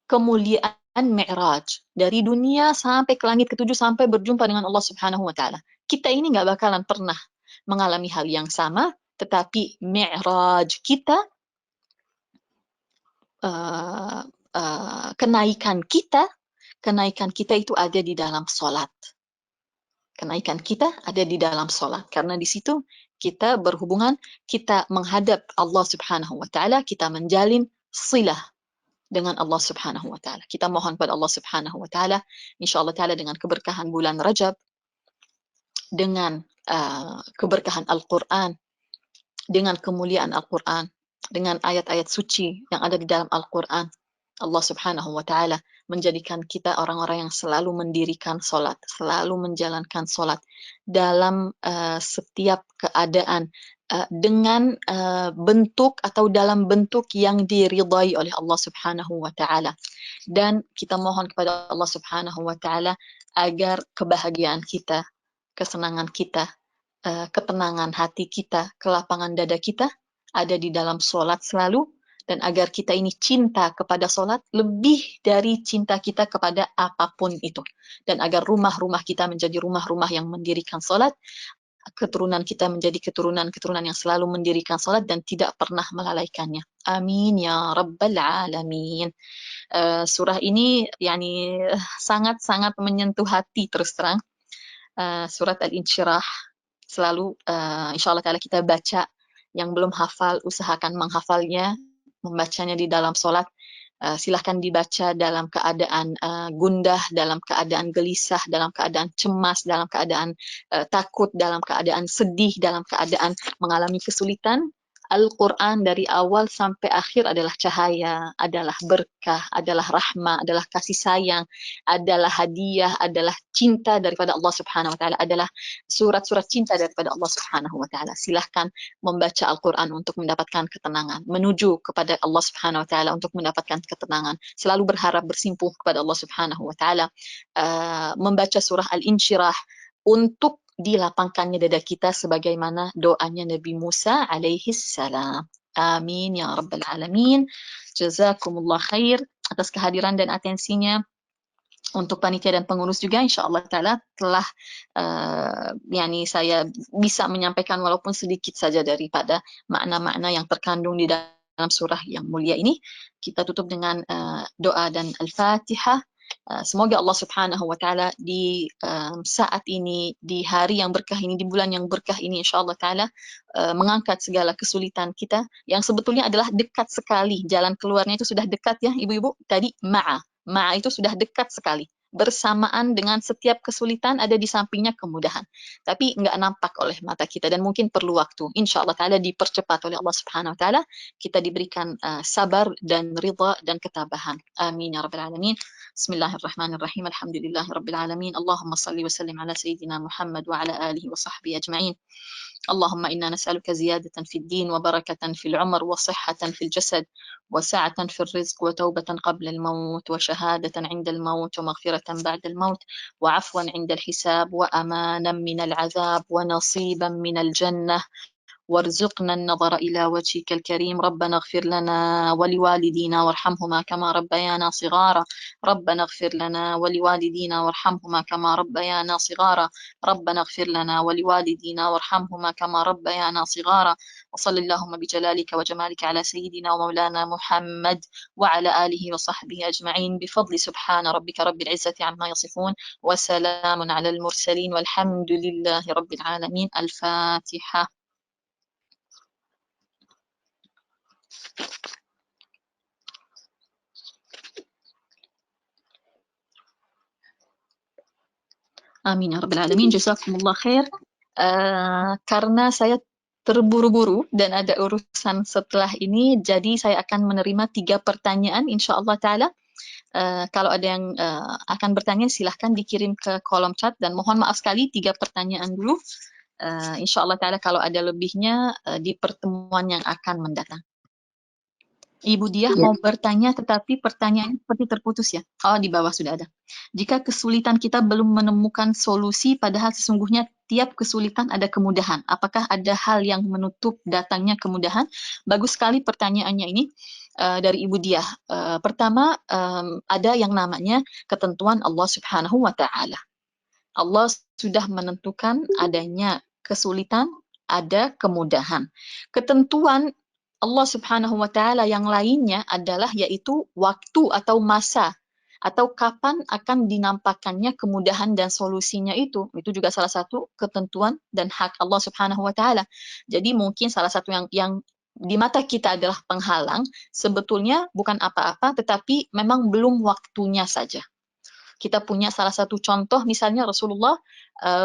kemuliaan mi'raj dari dunia sampai ke langit ketujuh sampai berjumpa dengan Allah Subhanahu wa taala. Kita ini nggak bakalan pernah mengalami hal yang sama, tetapi mi'raj kita, kenaikan kita itu ada di dalam solat. Kenaikan kita ada di dalam solat. Karena di situ kita berhubungan, kita menghadap Allah Subhanahu wa ta'ala, kita menjalin silah dengan Allah Subhanahu wa ta'ala. Kita mohon pada Allah Subhanahu wa ta'ala, insyaAllah ta'ala dengan keberkahan bulan Rajab, dengan keberkahan Al-Quran, dengan kemuliaan Al-Quran, dengan ayat-ayat suci yang ada di dalam Al-Quran, Allah Subhanahu wa ta'ala menjadikan kita orang-orang yang selalu mendirikan solat, selalu menjalankan solat dalam setiap keadaan, dengan bentuk atau dalam bentuk yang diridai oleh Allah Subhanahu wa ta'ala. Dan kita mohon kepada Allah Subhanahu wa ta'ala agar kebahagiaan kita, kesenangan kita, ketenangan hati kita, kelapangan dada kita ada di dalam solat selalu, dan agar kita ini cinta kepada solat lebih dari cinta kita kepada apapun itu, dan agar rumah-rumah kita menjadi rumah-rumah yang mendirikan solat, keturunan kita menjadi keturunan-keturunan yang selalu mendirikan solat dan tidak pernah melalaikannya. Amin ya rabbal alamin. Surah ini yani sangat-sangat menyentuh hati terus terang. Surat Al-Insyirah selalu insyaAllah ta'ala kita baca. Yang belum hafal, usahakan menghafalnya, membacanya di dalam solat. Silahkan dibaca dalam keadaan gundah, dalam keadaan gelisah, dalam keadaan cemas, dalam keadaan takut, dalam keadaan sedih, dalam keadaan mengalami kesulitan. Al-Quran dari awal sampai akhir adalah cahaya, adalah berkah, adalah rahmah, adalah kasih sayang, adalah hadiah, adalah cinta daripada Allah Subhanahu wa ta'ala, adalah surat-surat cinta daripada Allah Subhanahu wa ta'ala. Silahkan membaca Al-Quran untuk mendapatkan ketenangan, menuju kepada Allah Subhanahu wa ta'ala untuk mendapatkan ketenangan, selalu berharap bersimpuh kepada Allah Subhanahu wa ta'ala, membaca surah Al-Insyirah untuk dilapangkannya dada kita sebagaimana doanya Nabi Musa alaihi salam. Amin ya rabbal alamin. Jazakumullah khair atas kehadiran dan atensinya. Untuk panitia dan pengurus juga insyaallah ta'ala telah yani saya bisa menyampaikan walaupun sedikit saja daripada makna-makna yang terkandung di dalam surah yang mulia ini. Kita tutup dengan doa dan Al-Fatihah. Semoga Allah Subhanahu wa ta'ala di saat ini, di hari yang berkah ini, di bulan yang berkah ini insyaallah ta'ala mengangkat segala kesulitan kita yang sebetulnya adalah dekat sekali. Jalan keluarnya itu sudah dekat ya ibu-ibu. Tadi ma'a itu sudah dekat sekali. Bersamaan dengan setiap kesulitan ada di sampingnya kemudahan. Tapi nggak nampak oleh mata kita dan mungkin perlu waktu. InsyaAllah ta'ala dipercepat oleh Allah Subhanahu wa ta'ala. Kita diberikan sabar dan ridha dan ketabahan. Amin ya rabbal alamin. Bismillahirrahmanirrahim. Alhamdulillahi rabbil alamin. Allahumma salli wa sallim ala Sayyidina Muhammad wa ala alihi wa sahbihi ajma'in. اللهم إنا نسألك زيادة في الدين وبركة في العمر وصحة في الجسد وسعة في الرزق وتوبة قبل الموت وشهادة عند الموت ومغفرة بعد الموت وعفوا عند الحساب وأمانا من العذاب ونصيبا من الجنة وارزقنا النظر إلى وجهك الكريم. ربنا اغفر لنا ولوالدينا وارحمهما كما ربيانا صغارا. ربنا اغفر لنا ولوالدينا وارحمهما كما ربيانا صغارا. ربنا اغفر لنا ولوالدينا وارحمهما كما ربيانا صغارا. وصل اللهم بجلالك وجمالك على سيدنا ومولانا محمد وعلى آله وصحبه أجمعين بفضل سبحان ربك رب العزة عما يصفون وسلام على المرسلين والحمد لله رب العالمين. الفاتحة. Amin ya Rabbal Alamin. Jazakumullah khair. Karena saya terburu-buru dan ada urusan setelah ini, jadi saya akan menerima 3 pertanyaan insyaAllah ta'ala. Kalau ada yang akan bertanya silahkan dikirim ke kolom chat, dan mohon maaf sekali 3 pertanyaan dulu. InsyaAllah ta'ala kalau ada lebihnya di pertemuan yang akan mendatang. Ibu Diah mau bertanya, tetapi pertanyaannya seperti terputus ya. Oh, di bawah sudah ada. Jika kesulitan kita belum menemukan solusi, padahal sesungguhnya tiap kesulitan ada kemudahan. Apakah ada hal yang menutup datangnya kemudahan? Bagus sekali pertanyaannya ini dari Ibu Diah. Pertama, ada yang namanya ketentuan Allah Subhanahu wa Ta'ala. Allah sudah menentukan adanya kesulitan, ada kemudahan. Ketentuan Allah Subhanahu wa Ta'ala yang lainnya adalah yaitu waktu atau masa atau kapan akan dinampakkannya kemudahan dan solusinya itu juga salah satu ketentuan dan hak Allah Subhanahu wa Ta'ala. Jadi mungkin salah satu yang di mata kita adalah penghalang, sebetulnya bukan apa-apa, tetapi memang belum waktunya saja. Kita punya salah satu contoh, misalnya Rasulullah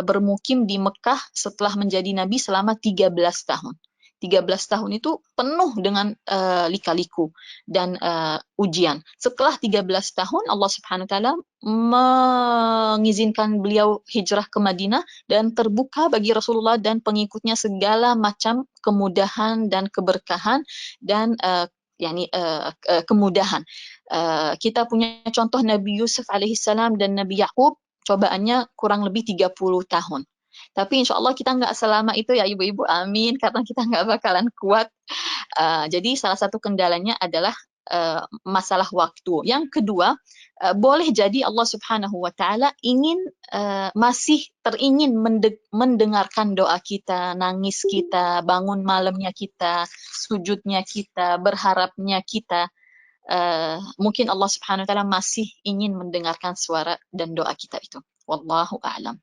bermukim di Mekah setelah menjadi Nabi selama 13 tahun. 13 tahun itu penuh dengan lika-liku dan ujian. Setelah 13 tahun Allah Subhanahu wa Ta'ala mengizinkan beliau hijrah ke Madinah dan terbuka bagi Rasulullah dan pengikutnya segala macam kemudahan dan keberkahan dan kemudahan. Kita punya contoh Nabi Yusuf alaihissalam dan Nabi Yakub, cobaannya kurang lebih 30 tahun. Tapi insya Allah kita nggak selama itu ya ibu-ibu, amin, karena kita nggak bakalan kuat. Jadi salah satu kendalanya adalah masalah waktu. Yang kedua, boleh jadi Allah Subhanahu wa Ta'ala masih teringin mendengarkan doa kita, nangis kita, bangun malamnya kita, sujudnya kita, berharapnya kita. Mungkin Allah Subhanahu wa Ta'ala masih ingin mendengarkan suara dan doa kita itu. Wallahu a'lam.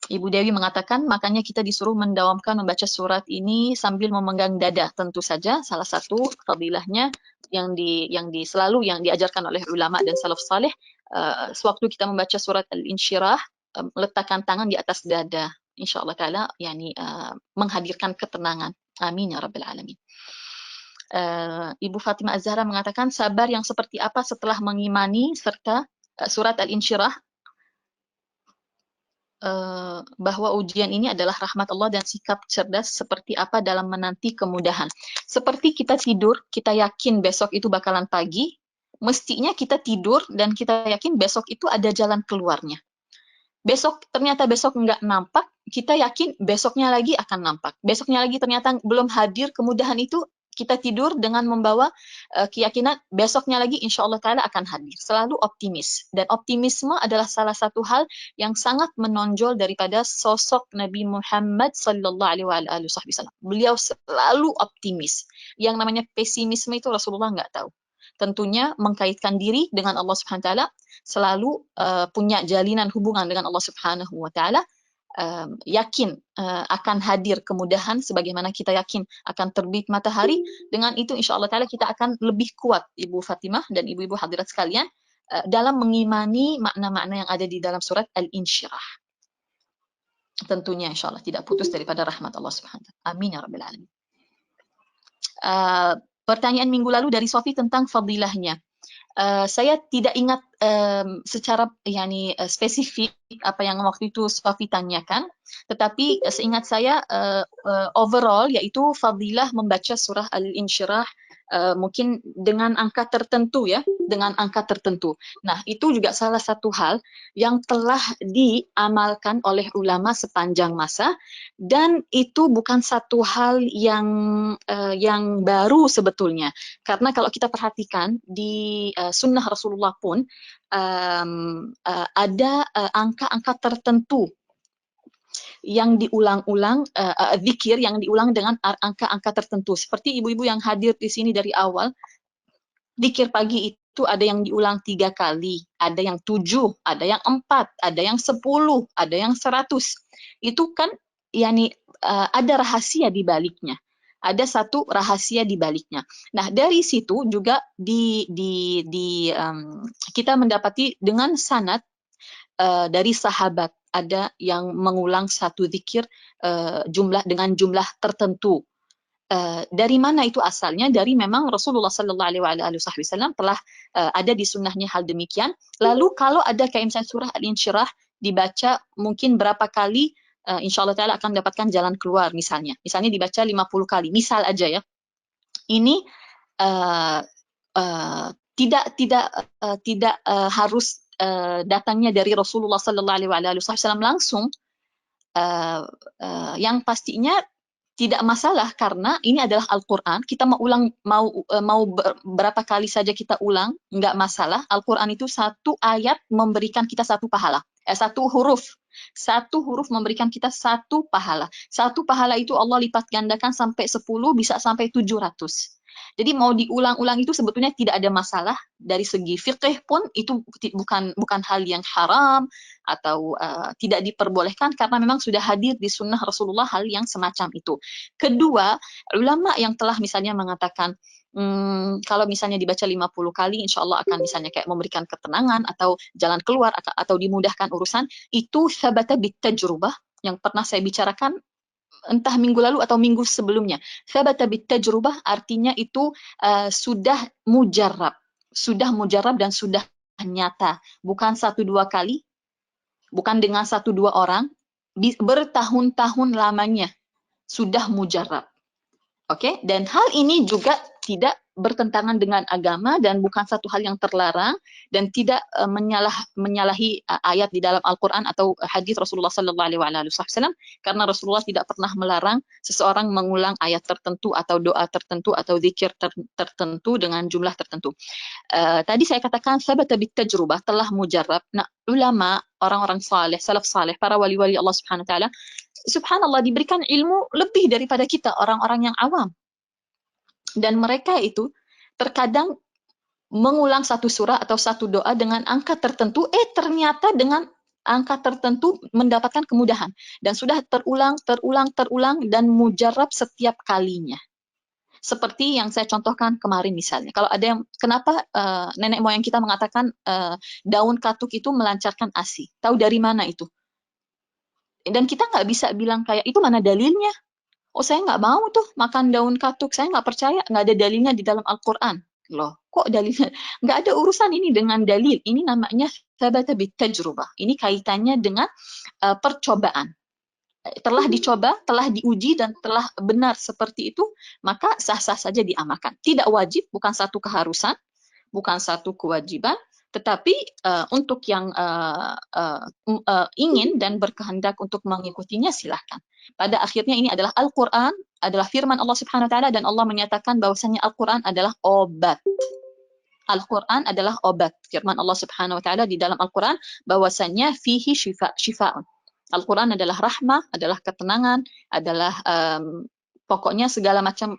Ibu Dewi mengatakan, makanya kita disuruh mendawamkan membaca surat ini sambil memegang dada. Tentu saja salah satu fadilahnya yang selalu yang diajarkan oleh ulama dan salaf saleh, sewaktu kita membaca surat Al-Insyirah, letakkan tangan di atas dada. Insyaallah ta'ala menghadirkan ketenangan. Amin ya Rabbal Alamin. Ibu Fatimah Az-Zahra mengatakan, sabar yang seperti apa setelah mengimani serta surat Al-Insyirah, bahwa ujian ini adalah rahmat Allah dan sikap cerdas seperti apa dalam menanti kemudahan. Seperti kita tidur, kita yakin besok itu bakalan pagi, mestinya kita tidur dan kita yakin besok itu ada jalan keluarnya. Ternyata besok nggak nampak, kita yakin besoknya lagi akan nampak. Besoknya lagi ternyata belum hadir kemudahan itu, kita tidur dengan membawa keyakinan besoknya lagi insya Allah ta'ala akan hadir. Selalu optimis. Dan optimisme adalah salah satu hal yang sangat menonjol daripada sosok Nabi Muhammad sallallahu alaihi wasallam. Beliau selalu optimis. Yang namanya pesimisme itu Rasulullah nggak tahu. Tentunya mengkaitkan diri dengan Allah Subhanahu wa Ta'ala, selalu punya jalinan hubungan dengan Allah Subhanahu wa Ta'ala, yakin akan hadir kemudahan sebagaimana kita yakin akan terbit matahari. Dengan itu insya Allah ta'ala kita akan lebih kuat, Ibu Fatimah dan ibu-ibu hadirat sekalian, dalam mengimani makna-makna yang ada di dalam surat Al-Insyirah. Tentunya insya Allah tidak putus daripada rahmat Allah Subhanahu wa Ta'ala. Amin ya Rabbil Alamin. Pertanyaan minggu lalu dari Sofi tentang fadilahnya. Saya tidak ingat secara spesifik apa yang waktu itu Sofi tanyakan, tetapi seingat saya overall yaitu fadilah membaca surah Al-Insyirah mungkin dengan angka tertentu ya, dengan angka tertentu. Nah, itu juga salah satu hal yang telah diamalkan oleh ulama sepanjang masa, dan itu bukan satu hal yang baru sebetulnya. Karena kalau kita perhatikan di sunnah Rasulullah pun ada angka-angka tertentu yang diulang-ulang, zikir yang diulang dengan angka-angka tertentu. Seperti ibu-ibu yang hadir di sini dari awal, zikir pagi itu ada yang diulang 3 kali, ada yang 7, ada yang 4, ada yang 10, ada yang 100. Itu kan ada rahasia di baliknya. Ada satu rahasia di baliknya. Nah, dari situ juga kita mendapati dengan sanad dari sahabat, ada yang mengulang satu zikir dengan jumlah tertentu. Dari mana itu asalnya? Dari memang Rasulullah Sallallahu Alaihi Wasallam telah ada di sunnahnya hal demikian. Lalu kalau ada kayak misalnya surah Al-Insyirah dibaca mungkin berapa kali, insya Allah Ta'ala akan mendapatkan jalan keluar misalnya. Misalnya dibaca 50 kali, misal aja ya. Ini tidak harus datangnya dari Rasulullah Sallallahu Alaihi Wasallam langsung. Yang pastinya tidak masalah karena ini adalah Al-Quran. Kita mau berapa kali saja kita ulang, nggak masalah. Al-Quran itu satu ayat memberikan kita satu pahala. Satu huruf. Satu huruf memberikan kita satu pahala. Satu pahala itu Allah lipat gandakan sampai 10, bisa sampai 700. Jadi mau diulang-ulang itu sebetulnya tidak ada masalah. Dari segi fiqih pun itu bukan hal yang haram atau tidak diperbolehkan karena memang sudah hadir di sunnah Rasulullah hal yang semacam itu. Kedua, ulama yang telah misalnya mengatakan kalau misalnya dibaca 50 kali insya Allah akan misalnya kayak memberikan ketenangan atau jalan keluar atau dimudahkan urusan, itu sabata bitajrubah yang pernah saya bicarakan entah minggu lalu atau minggu sebelumnya. Sabata bitajrubah artinya itu sudah mujarab dan sudah nyata, bukan 1-2 kali, bukan dengan 1-2 orang, bertahun-tahun lamanya sudah mujarab. Oke, dan hal ini juga tidak bertentangan dengan agama dan bukan satu hal yang terlarang dan tidak menyalahi ayat di dalam Al-Quran atau hadis Rasulullah Sallallahu Alaihi Wasallam, karena Rasulullah tidak pernah melarang seseorang mengulang ayat tertentu atau doa tertentu atau zikir tertentu dengan jumlah tertentu. Tadi saya katakan sabata bitajrubah, telah mujarab. Nah, ulama, orang-orang saleh, salaf saleh, para wali-wali Allah Subhanahu wa taala, subhanallah diberikan ilmu lebih daripada kita orang-orang yang awam. Dan mereka itu terkadang mengulang satu surah atau satu doa dengan angka tertentu, ternyata dengan angka tertentu mendapatkan kemudahan. Dan sudah terulang dan mujarab setiap kalinya. Seperti yang saya contohkan kemarin misalnya. Kalau ada yang, kenapa nenek moyang kita mengatakan daun katuk itu melancarkan ASI? Tahu dari mana itu? Dan kita nggak bisa bilang kayak, itu mana dalilnya? Oh, saya nggak mau tuh makan daun katuk, saya nggak percaya, nggak ada dalilnya di dalam Al-Quran. Loh, kok dalilnya? Nggak ada urusan ini dengan dalil. Ini namanya sabata bitajrubah. Ini kaitannya dengan percobaan. Telah dicoba, telah diuji, dan telah benar seperti itu, maka sah-sah saja diamalkan. Tidak wajib, bukan satu keharusan, bukan satu kewajiban, tetapi untuk yang ingin dan berkehendak untuk mengikutinya, silahkan. Pada akhirnya ini adalah Al-Quran, adalah firman Allah Subhanahu wa taala, dan Allah menyatakan bahwasanya Al-Quran adalah obat. Al-Quran adalah obat. Firman Allah Subhanahu wa taala di dalam Al-Quran bahwasanya fihi syifa'un. Al-Quran adalah rahmah, adalah ketenangan, adalah pokoknya segala macam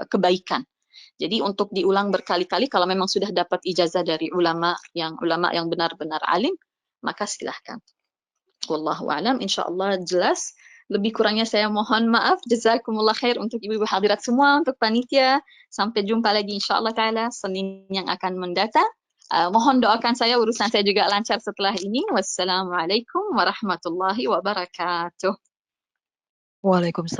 kebaikan. Jadi untuk diulang berkali-kali, kalau memang sudah dapat ijazah dari ulama yang benar-benar alim, maka silahkan. Wallahu a'lam, insyaallah jelas. Lebih kurangnya saya mohon maaf. Jazakumullah khair untuk ibu-ibu hadirat semua, untuk panitia. Sampai jumpa lagi insyaallah ta'ala Senin yang akan mendatang. Mohon doakan saya, urusan saya juga lancar setelah ini. Wassalamualaikum warahmatullahi wabarakatuh. Waalaikumsalam.